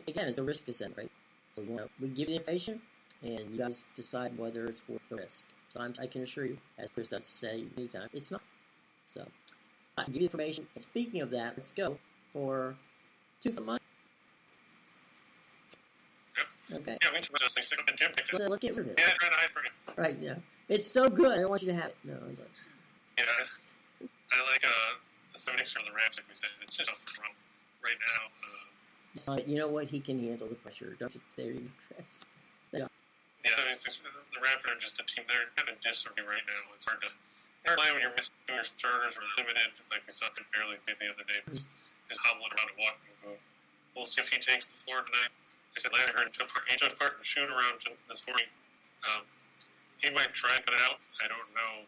again, it's a risk assessment, right? So we give you the information, and you guys decide whether it's worth the risk. Sometimes I can assure you, as Chris does say many times, it's not. So, I give you information. And speaking of that, let's go for 2 for money. Yep. Okay. Yeah, we can just let's get rid of it. Yeah, trying to hide from you. Right, yeah. It's so good. I don't want you to have it. No, it's like... Yeah, I like the Celtics or the Rams, like we said. It's just off the drum right now. You know what? He can handle the pressure. Don't you? There you go, Chris. Yeah, the Raptors are just a team. They're kind of disarray right now. It's hard to play when you're missing 2 of your starters or limited, like we saw him barely play the other day. Just hobbling around and walking. We'll see if he takes the floor tonight. I said last year, he took part in the shoot around this morning. He might try to get it out. I don't know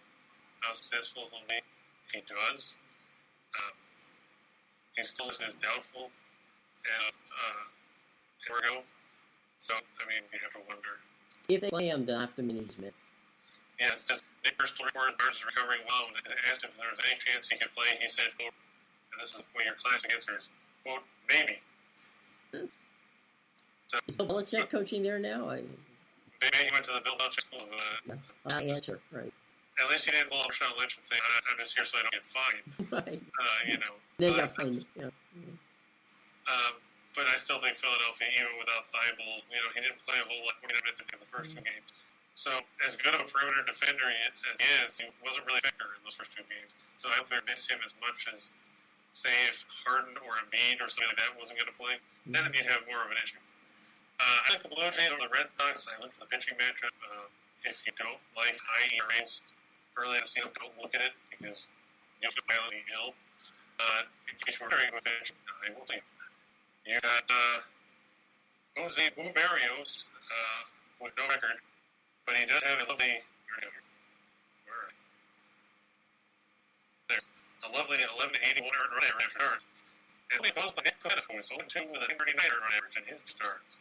how successful he'll be if he does. He still is doubtful and Oregon. So, I mean, you have to wonder. If they play him, they'll have to manage minutes. Yeah, it says Nick Bristol reported Burns is recovering well, and asked if there was any chance he could play. He said, quote, and this is one of your classic answers, quote, maybe. So, is Bill Belichick coaching there now? Maybe he went to the Bill Belichick school of answer, right. At least he didn't pull up Sean Lynch and say, I'm just here so I don't get fined. Right. You know. They got fined, yeah. But I still think Philadelphia, even without Thibault, you know, he didn't play a whole lot 20 minutes in the first two games. So, as good of a perimeter defender as he is, he wasn't really a factor in those first two games. So, I don't think miss him as much as, say, if Harden or Embiid or something like that wasn't going to play, then you'd have more of an issue. I think the Blue Jays or the Red Sox, I look for the pitching matchup. If you don't like high ERAs early in the season, don't look at it because you'll get violently ill. In case you're wondering what pitch, I will think. You got Jose Boo Barrios with no record, but he does have a lovely. There's a lovely 1181 earned run average starts. And we both get Cutto, who's 0-2 with a 39 earned run average in his starts.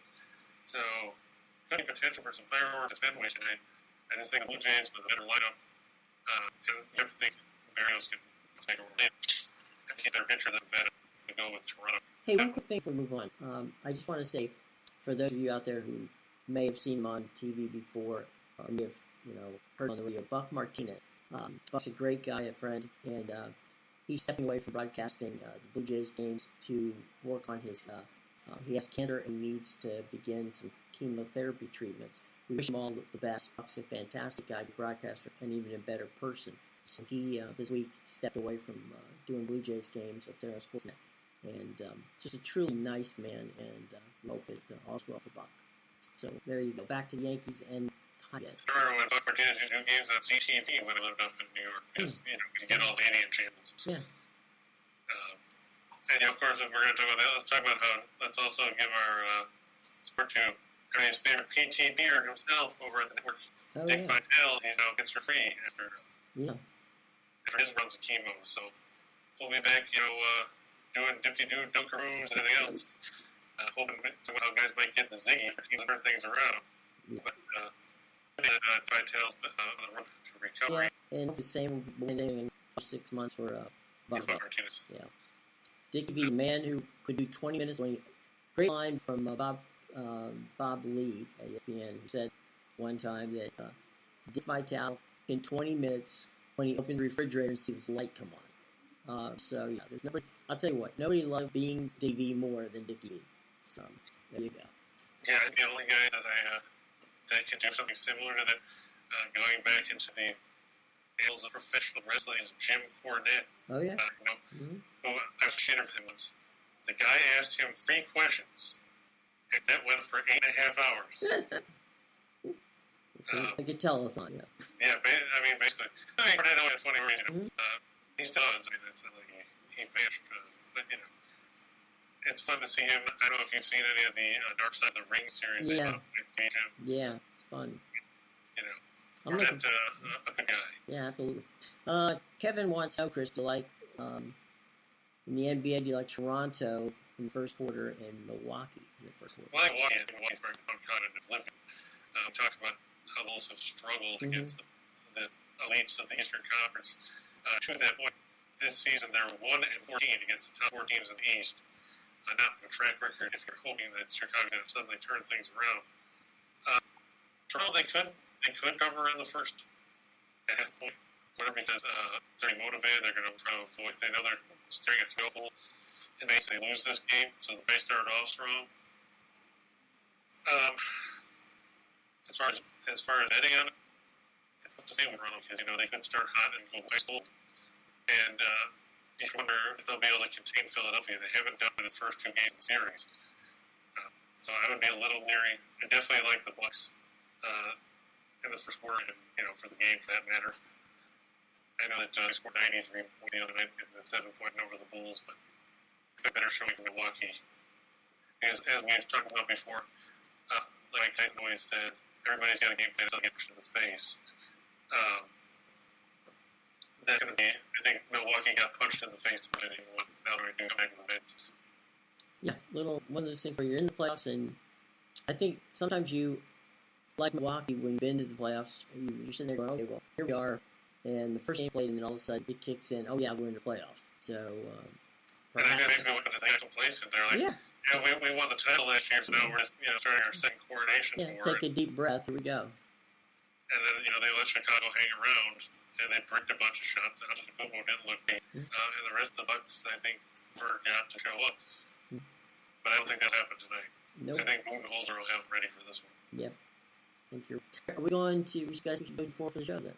So, could be potential for some fireworks to Fenway tonight. I just think the Blue Jays with a better lineup. And you have to think Barrios can take over and keep their pitcher than vet to go with Toronto. Hey, one quick thing before we move on. I just want to say, for those of you out there who may have seen him on TV before, or may have heard him on the radio, Buck Martinez. Buck's a great guy, a friend, and he's stepping away from broadcasting the Blue Jays games to work on his. He has cancer and needs to begin some chemotherapy treatments. We wish him all the best. Buck's a fantastic guy, broadcaster, and even a better person. So he, this week, stepped away from doing Blue Jays games up there on Sportsnet. And just a truly nice man, and we hope that all's well for Buck. So there you go. Back to the Yankees and Tigers. I remember when Buck Martinez used to do games on CTV when he lived up in New York. Because, you could get all the Indian channels. Yeah. And, of course, if we're going to talk about that, let's talk about let's also give our support to everybody's favorite PT Beer himself over at the network. Nick Vitale, he's now cancer free after his runs of chemo. So we'll be back, doing dipty-doo, dunkaroos, and everything else. Hoping how guys might get the ziggy for teams to turn things around. Yeah. But Vitale's on the road to recovery. Yeah, and the same ending in 6 months for Buck Martinez. Yeah. Dickie V, man who could do 20 minutes. Great line from Bob Lee at ESPN, who said one time that Dick Vitale in 20 minutes when he opens the refrigerator and sees the light come on. So yeah, there's nobody. I'll tell you what, nobody loved being Dickie V more than Dickie V. So there you go. Yeah, the only guy that could do something similar to that, going back into the annals of professional wrestling, is Jim Cornette. Oh yeah. Who I was chatting with him once. The guy asked him 3 questions, and that went for 8.5 hours. So I could tell us on, yeah. Yeah, basically. Cornette only had 20 words, he still is. It's not like he vanished, but it's fun to see him. I don't know if you've seen any of the Dark Side of the Ring series. Yeah, it's fun. I'm a good guy. Yeah, absolutely. Kevin wants to know, Chris, in the NBA, do you like Toronto in the first quarter and Milwaukee in the first quarter? Well, Milwaukee's very uncommon living. Talked about how those have struggled against the elites of the Eastern Conference. To that point, this season they're 1-14 against the top 4 teams in the East. Not a track record if you're hoping that Chicago going to suddenly turn things around. Toronto, they could cover in the first half point, because they're motivated. They're going to try to avoid. They know they're staring at 3 goal, and basically lose this game, so they start off strong. As far as betting on it, it's tough to say with Toronto because they could start hot and go ice cold, and you wonder if they'll be able to contain Philadelphia. They haven't done it in the first 2 games of the series, so I would be a little leery. I definitely like the Bucks in the first quarter, and for the game for that matter. I know that they scored 93 the other night and 7 points over the Bulls, but a better showing from Milwaukee. As we've talked about before, like Tyson always says, everybody's got a game plan to get pushed in the face. that's going to be, I think Milwaukee got punched in the face by anyone. Now they're going to come back to the Mets. Yeah, one of those things where you're in the playoffs, and I think sometimes you, like Milwaukee, when you've been to the playoffs, you're sitting there going, okay, well, here we are, and the first game played, and then all of a sudden it kicks in, oh yeah, we're in the playoffs. So, and I think they got complacent. They're like, we won the title last year, so now we're just, starting our second coronation for take a deep breath, here we go. And then, they let Chicago hang around, and they bricked a bunch of shots out. Antetokounmpo didn't look good. And the rest of the Bucks, I think, forgot to show up. But I don't think that happened tonight. Nope. I think Budenholzer will have them ready for this one. Yep. Are we going to, which guys are you looking for the show then?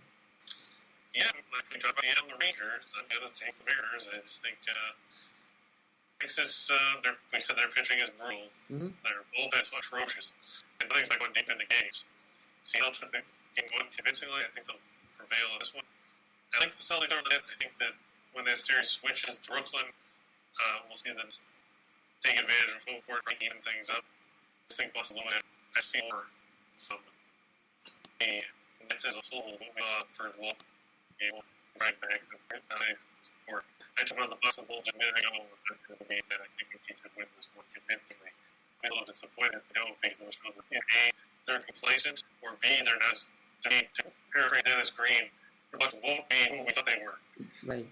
Yeah, like we talked about the Rangers, I'm going to take the Mariners. I just think Texas, we said their pitching is brutal. Their bullpen's atrocious. And nothing's like going deep into games. Seattle took the game one convincingly. I think they'll prevail in this one. I like the Celtics over that. I think that when that series switches to Brooklyn, we'll see them take advantage of home court, breaking things up. I just think Boston a little bit. I see more from the Nets as a whole for the long game. Right back. I took one of the Boston Bulls a minute ago. And I think we can win this one convincingly. I'm a little disappointed to go because those schools A, they're complacent, or B, they're not. To paraphrase Dennis Green, the Bucks won't be who we thought they were. Right.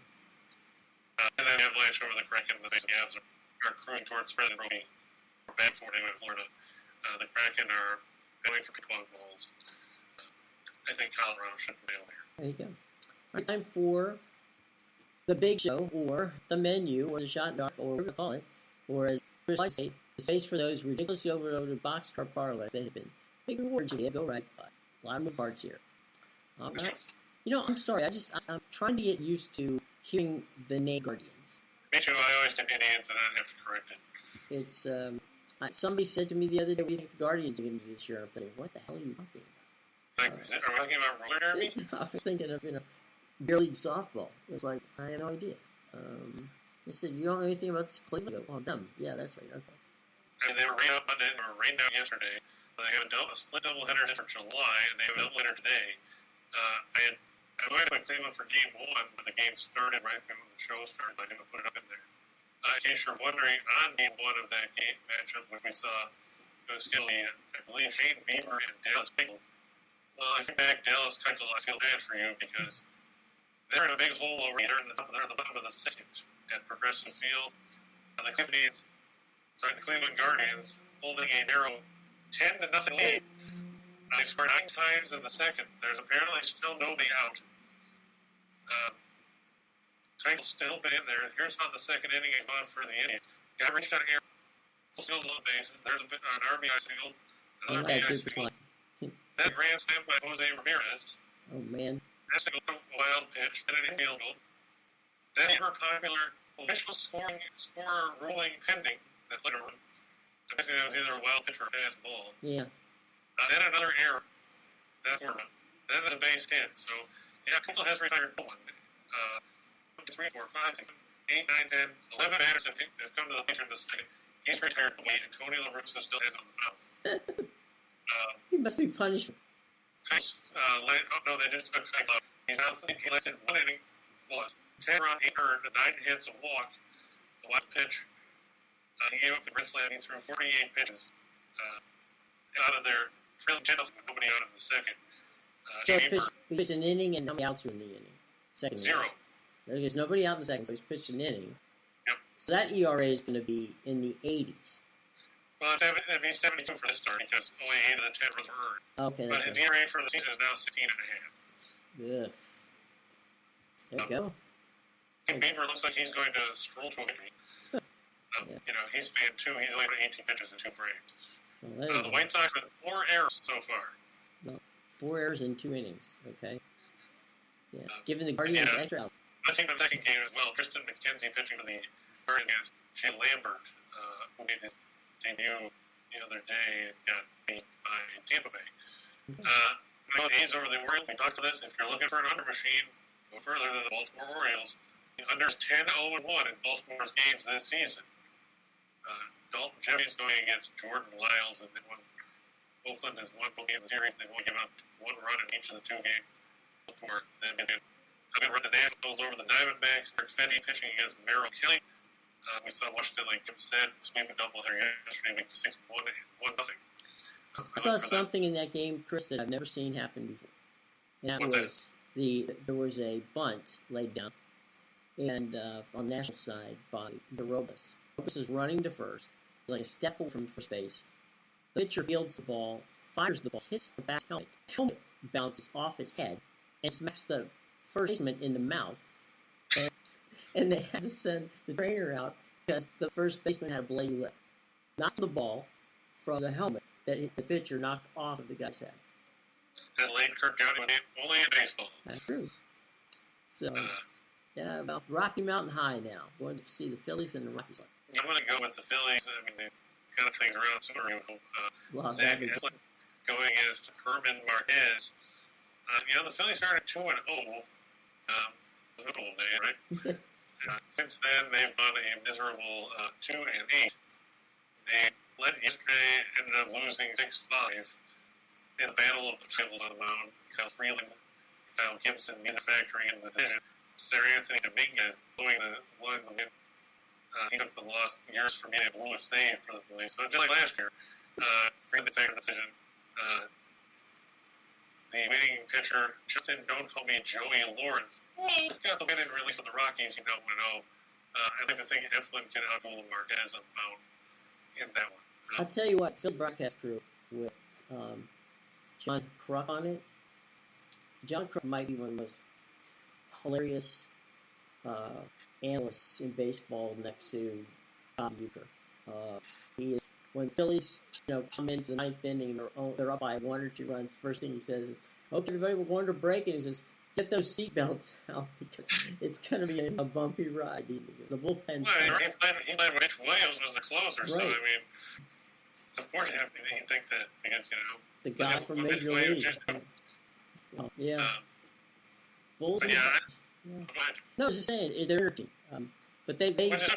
And then Avalanche over the Kraken, the face of the Avs are cruising towards spreading the Roby, or bad for anyway in Florida. The Kraken are going for ping-pong balls. I think Colorado should prevail there. There you go. All right, time for the big show, or the menu, or the shot doc, or whatever you call it, or as Chris likes to say, the space for those ridiculously overloaded boxcar parlays that have been big rewards. You go right by. A lot of moving parts here. All right. I'm sorry. I'm trying to get used to hearing the name Guardians. Me too. I always did Indians, and I have to correct it. It's somebody said to me the other day, "What do you think the Guardians are going to do this year?" I'm thinking, "What the hell are you talking about?" Are we talking about roller derby? I was thinking of beer league softball. It's like I had no idea. They said, "You don't know anything about this Cleveland?" Oh, them. Yeah, that's right. Okay. And they were rained out Monday. They were rained out yesterday. They have a split doubleheader for July, and they have a doubleheader today. I went to Cleveland for Game 1, but the game started right when the show started. I didn't put it up in there. In case you're wondering, on Game 1 of that game matchup, which we saw, it was Skilly, I believe, Shane Bieber and Dallas Keuchel. Well, if you're back Dallas Keuchel, I feel bad for you because they're in a big hole over here. They're at the bottom of the second at Progressive Field. The Cleveland Guardians holding a narrow 10-0 lead. They scored 9 times in the second. There's apparently still nobody out. Keichel's still been in there. Here's how the second inning is gone for the Indians. Got reached on air. Still low bases. There's an RBI single. Another RBI single. That grand slam by Jose Ramirez. Oh, man. That's a wild pitch. Then an infield goal. Then ever popular official scorer ruling pending. That played a run. I guess it was either a wild pitch or a fast ball. Yeah. Then another error. That's one. Then there's a base hit. So, yeah, Keuchel has retired one. 3, 4, 5, 6, 8, 9, 10, 11 batters have come to the major in the second. He's retired 8, and Tony La Russa still has him in the mouth. He must be punished. They just took Keuchel out. He lasted 1 inning, plus 10 runs, 8 earned, 9 hits, a walk, a wild pitch. He gave up the grand slam. He threw 48 pitches. Out of their trailing 10, nobody out in the second. He pitched an inning, and how many outs were in the inning? Second 0. Inning. There's nobody out in the second, so he's pitched an inning. Yep. So that ERA is going to be in the 80s. Well, it'd be 72 for this start because only 8 of the 10 runs were earned. Okay. But his ERA for the season is now 16.5. Ugh. There you go. Bieber looks like he's going to stroll to a victory. He's fan 2. He's only got 18 pitches in 2 frames. Well, the White Sox with 4 errors so far. No, 4 errors in 2 innings. Okay. Yeah. Giving the Guardians extra outs. I think the second game as well. Tristan McKenzie pitching for the Guardians against Shane Lambert, who made his debut the other day and got beat by Tampa Bay. The A's over the Orioles. We talked about this. If you're looking for an under machine, go further than the Baltimore Orioles. The under's 10-0-1 in Baltimore's games this season. Dalton Jeffy is going against Jordan Lyles, and then Oakland has won both games of the series. They've only given up 1 run in each of the 2 games for them. We run the Nationals over the Diamondbacks. Eric Fenny pitching against Merrill Kelly. We saw Washington, like Jim said, sweep a doubleheader yesterday, make 6-1-0. I saw something in that game, Chris, that I've never seen happen before. And that there was a bunt laid down, and on the national side by the Robus. Robus is running to first, like a step away from first base. The pitcher fields the ball, fires the ball, hits the back helmet. The helmet bounces off his head and smacks the first baseman in the mouth. And they had to send the trainer out because the first baseman had a bloody lip. Not from the ball, from the helmet that hit the pitcher knocked off of the guy's head. Has Lane Kirk County only in baseball? That's true. So, yeah, about Rocky Mountain High now. Going to see the Phillies and the Rockies. I'm going to go with the Phillies. I mean, they've kind of things around sooner. Zach Eflin going against Herman Marquez. The Phillies started 2-0. Football day, right? Since then, they've gone a miserable 2-8. They led yesterday, ended up losing 6-5 in the battle of the tables on the mound. Kyle Freeland, Kyle Gibson, neither factoring in the division. Sir Anthony Dominguez blowing the win. He took the loss years from being able to save for the Phillies. So just like last year, Freeland factored the decision. The winning pitcher, Justin, don't call me Joey Lawrence. Got the win in relief for the Rockies, 1-0. I like to think Eflin can outgoal Marquez on the mound in that one. I'll tell you what, Phil broadcast crew with John Kruk on it. John Kruk might be one of the most hilarious analysts in baseball next to Tom Euchre. He is, when Phillies come into the ninth inning, they're up by 1 or 2 runs. First thing he says is, "Okay, everybody, we're going to break," and he says, "Get those seatbelts out because it's going to be a bumpy ride." The bullpen. Well, he played Rich Williams was the closer, right. So I mean, of course you think that because the guy from Major League. Yeah. Bulls. But no, I was just saying they're team, but they. Announcers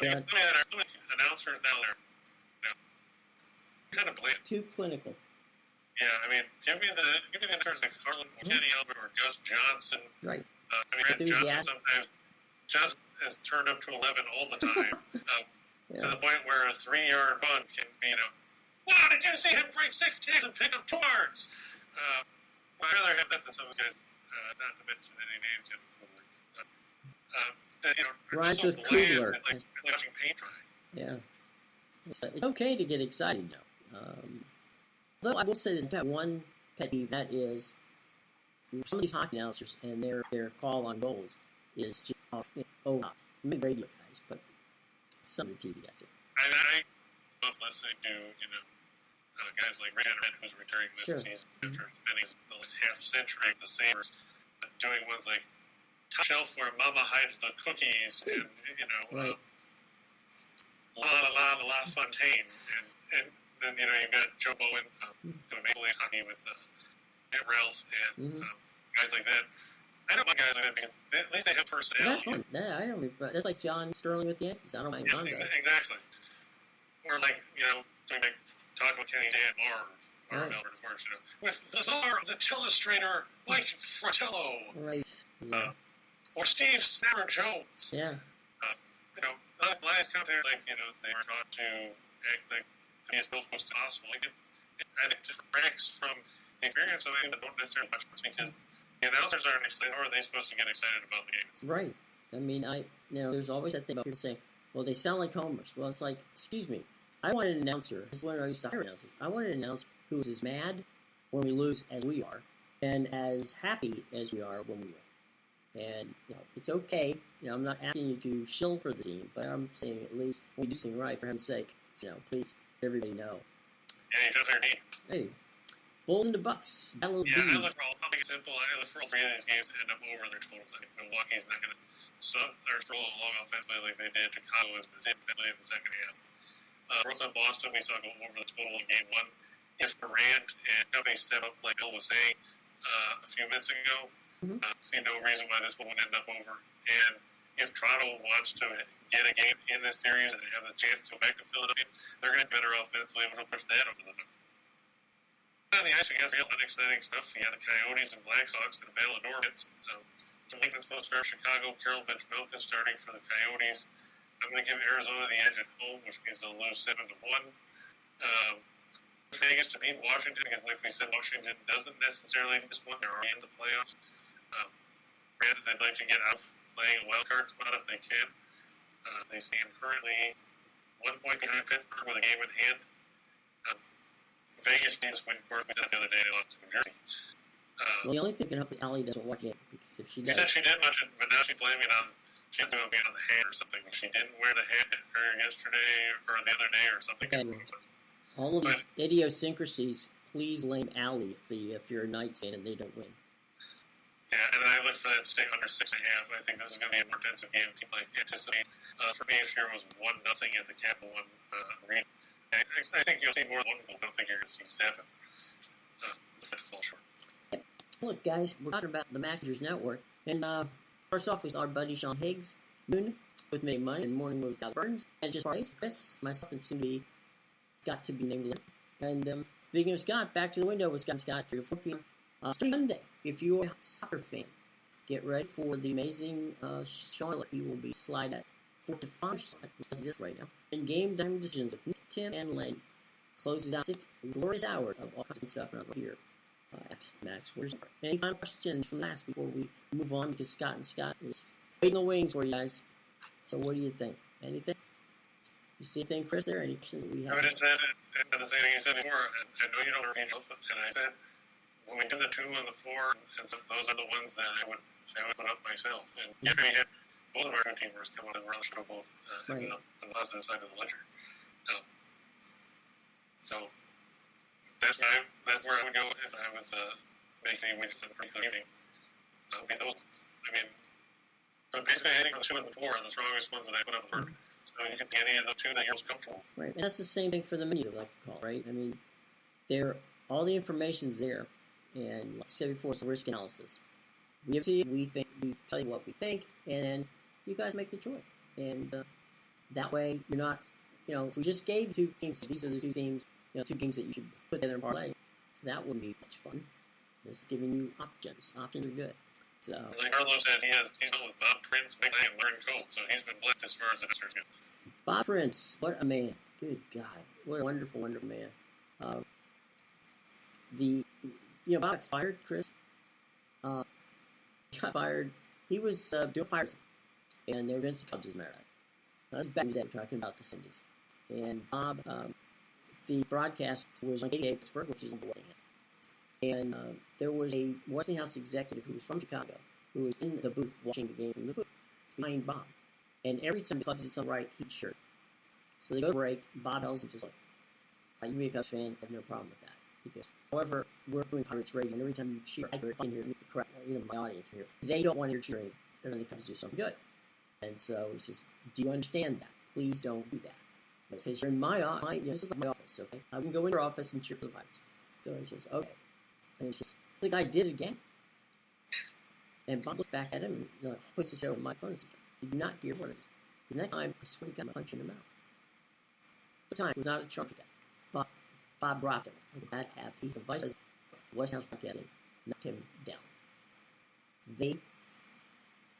now they're kind of bland. Too clinical. Yeah, I mean, give me the interns like Harlan Kenny Albert or Gus Johnson. Right. Red Johnson sometimes just is turned up to 11 all the time, to the point where a 3-yard bunt can be, wow, did you see him break 6 tags and pick up 2 yards? I'd rather have that than some of those guys, not to mention any names. Rhymes with Kugler. Like watching paint dry. Yeah. It's okay to get excited now. Though I will say this, that one pet peeve, that is some of these hockey announcers and their call on goals is just maybe radio guys, but some of the TV guys do. I love listening to guys like Ray Henderson, who's returning this season after spending the last half century with the Sabres, doing ones like Top Shelf where Mama hides the cookies and right. La La La La Fontaine and then you've got Joe Bowen doing Maple Leaf hockey with Jim Ralph and guys like that. I don't mind guys like that because at least they have personality. That's fun. Yeah, I don't. That's like John Sterling with the Yankees. I don't mind. Exactly. Or like doing like talking with Kenny Dan Marv Albert, of course, with the czar of the telestrator, Mike Fratello. Right. Or Steve Snapper Jones. Yeah. Last commentators they were taught to act like to be as close as possible. I think it just tracks from the experience of them that don't necessarily watch because the announcers aren't excited, or are they supposed to get excited about the game? Right. I mean, there's always that thing about people saying, well, they sound like homers. Well, it's like, excuse me, I want an announcer. This is when I used to hire announcers. I want an announcer who is as mad when we lose as we are, and as happy as we are when we win. And it's okay. I'm not asking you to shill for the team, but I'm saying at least when you do something right, for heaven's sake, please let everybody know. Yeah, you know their name. Hey, Bulls and the Bucks. Battle of I Bees. look for all. I'll make it simple. I look for all 3 of these games to end up over their totals. I think Milwaukee's not going to stroll along offensively like they did. Chicago has been defensively in the second half. Brooklyn, Boston, we saw go over the total in game 1. If Durant and company step up, like Bill was saying a few minutes ago, see no reason why this one would end up over. And if Toronto wants to get a game in this series and have a chance to go back to Philadelphia, they're going to be better offensively, which will push that over the number. On the ice, we got real unexciting stuff. You got the Coyotes and Blackhawks in the Battle of Norman's. Lincoln's supposed to start Chicago. Carroll Bench-Milk is starting for the Coyotes. I'm going to give Arizona the edge at home, which means they'll lose 7-1. Vegas to beat Washington, because like we said, Washington doesn't necessarily just win. They're already in the playoffs. Granted, they'd like to get out playing a wild card spot if they can. They stand currently 1 point behind Pittsburgh with a game in hand. Vegas needs to win. Of course, we said the other day they lost to New Jersey. Well, the only thing that can help is Allie doesn't watch it, because if she does... She said she did watch it, but now she's blaming it on... She has to be on the hat or something. She didn't wear the hat yesterday or the other day or something. Okay. All of these idiosyncrasies, please blame Allie if you're a Knights fan and they don't win. Yeah, and I look for that to stay under 6.5. I think this is going to be a more intensive game. People anticipate. For me, this year was 1-0 at the Capital One Arena. I think you'll see more than 1 goal. I don't think you're going to see 7. If it falls short. Look, guys, we're talking about the Masters Network. And first off, we saw our buddy Sean Higgs, noon, with Make Money, and morning with Cal Burns. And it's just Parlays, Chris, myself, and soon to be Scott to be named later. And speaking of Scott, back to the window with Scott 3 to 4 p.m. Sunday. If you're a soccer fan, get ready for the amazing Charlotte. He will be slide at 4-5, which is this right now. And game time decisions of Nick, Tim, and Len closes out 6 glorious hours of all kinds of stuff around here at Max Wars. Any final questions from last before we move on? Because Scott is waiting the wings for you guys. So what do you think? Anything? You see anything, Chris? There any questions that we have? I just said the same thing you said before. I know you don't repeat yourself, and I said when we do the 2 and the 4 and stuff, those are the ones that I would put up myself. And yesterday we had both of our 2 teamers come on and we're on the show both on the positive side of the ledger. So that's where I would go if I was making any wins in a particular evening. That would be those ones. I mean, but basically anything from the 2 and the 4 are the strongest ones that I put up for. So you can get any of the 2 that you're most comfortable. Right, and that's the same thing for the menu, like to call, right? I mean, all the information's there, and like I said before, it's a risk analysis. We have to, we tell you what we think, and you guys make the choice. And that way, you're not, if we just gave 2 teams, these are the 2 teams, 2 games that you should put together in parlay, that wouldn't be much fun. Just giving you options. Options are good. So, like Carlos said, he's on with Bob Prince, McKnight, and Lauren Cole, so he's been blessed as far as the investors go. Bob Prince, what a man. Good God. What a wonderful, wonderful man. Bob got fired, Chris. He got fired. He was doing Pirates, and they were against the Cubs, as a matter of fact. That's back in the day, we're talking about the 70s. And Bob, the broadcast was on 88 Pittsburgh, which is in the Westinghouse. And there was a Westinghouse executive who was from Chicago, who was in the booth watching the game from the booth behind Bob. And every time the Cubs did something right, he'd cheer. So they go to break. Bob tells him just like, you be a Cubs fan, I have no problem with that. Because, however, we're doing Pirates radio, and every time you cheer, I hear it in here, the crowd, my audience here. They don't want to hear cheering, and then the Cubs do something good. And so he says, do you understand that? Please don't do that. Because you're in my office, this is like my office, okay? I can go in your office and cheer for the Pirates. So he says, okay. And he says, the guy did it again. And Bob looked back at him and puts his head over my phone and says, did you not hear what it is? The next time, I swear to God, I'm punching him out. The time was not a charge guy. But Bob brought him with a bad habit. He's the vice president of Westinghouse Broadcasting, knocked him down. They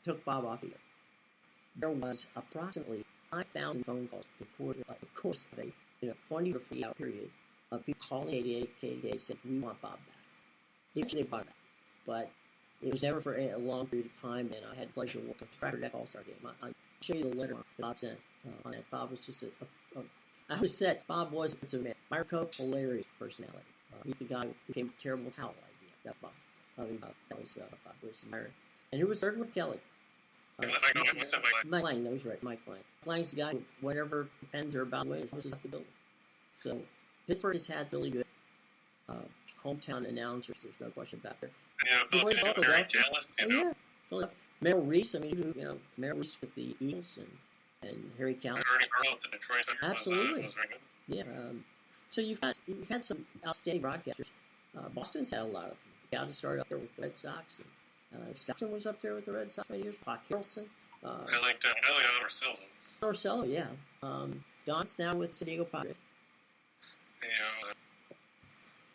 took Bob off the air. There was approximately 5,000 phone calls in the course of a 20 or 40 hour period of people calling 88 saying, we want Bob back. Eventually they brought him back. But it was never for a long period of time, and I had the pleasure to work with Cracker Deck All-Star Game. I'll show you the letter Bob sent on that. Bob was just I was set. Bob was a man. Marco, hilarious personality. He's the guy who became a terrible towel idea. That Bob. That was Bob was Myron. And who was third with Kelly? Mike Lang, that was right, Mike Lang. Lang's the guy who, whatever depends or about wins, was off the building. So, Pittsburgh has had really good hometown announcers, there's no question about that. Yeah, Philadelphia. Merrill Reese, Merrill Reese with the Eagles and Harry Callis. Absolutely. Yeah. So you've had some outstanding broadcasters. Boston's had a lot of them. Cal started up there with the Red Sox. And, Stockton was up there with the Red Sox many years. Pop Harrelson. I liked Elion Orsillo. Orsillo, yeah. Don's now with San Diego Padres. Yeah.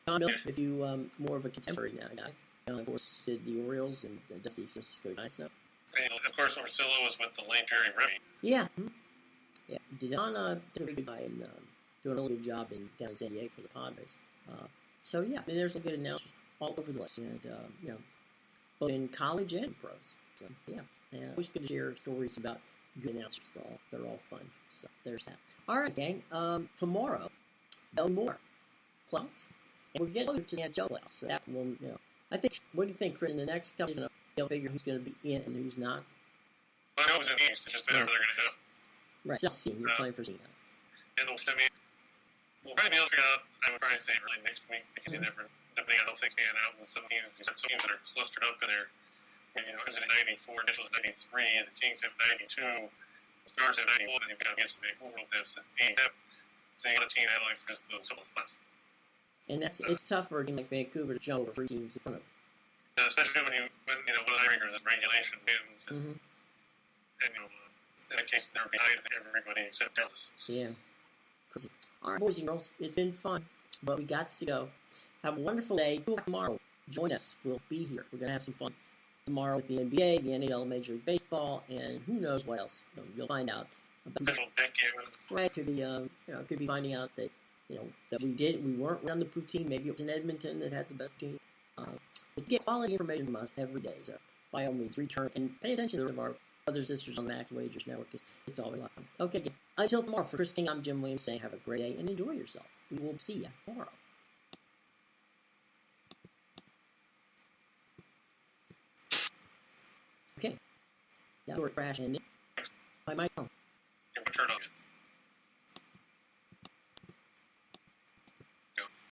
Don Miller, if you more of a contemporary now guy. Of course, did the Orioles and does the San Francisco Giants now. And of course, Orsillo was with the late Jerry Remy. Yeah. Yeah. Don did a really good guy and doing a really good job down in San Diego for the Padres. So, yeah, there's some good announcements all over the list. And, both in college and pros. So, yeah. And always good to share stories about good announcers. They're all fun. So, there's that. All right, gang. Tomorrow, there'll be more playoffs. And we'll get closer to the NHL playoffs. So, that will, I think, what do you think, Chris? In the next couple of they'll figure who's going to be in and who's not. Well, I know it's in the East. It's just whatever they're going to do. Right. Still you're playing for Cena. And we'll probably be able to figure out, I would probably say early next week, because you never, depending on how things pan out with some teams, you've got some teams that are clustered up in there. Is it 94, Nationals 93, and the Kings have 92, the Stars have 91, and you've got against the Vancouver has 87. So you got a team handling for just those couple of spots. And it's tough for a team like Vancouver to jump over 3 teams in front of them. Especially when one of the tiebreakers is regulation wins, and in that case they're behind everybody except Dallas. Yeah. Crazy. All right, boys and girls, it's been fun, but we got to go. Have a wonderful day. Tomorrow, join us. We'll be here. We're gonna have some fun tomorrow with the NBA, the NHL, Major League Baseball, and who knows what else. You'll find out. Right? Could be finding out that that we weren't around the poutine. Maybe it was in Edmonton that had the best team. But get quality information from us every day. So by all means, return and pay attention to our brothers and sisters on the Max Wagers Network because it's always a lot of fun. Okay, until tomorrow, for Chris King, I'm Jim Williams saying have a great day and enjoy yourself. We will see you tomorrow. Okay. That door crash ended. My mic on.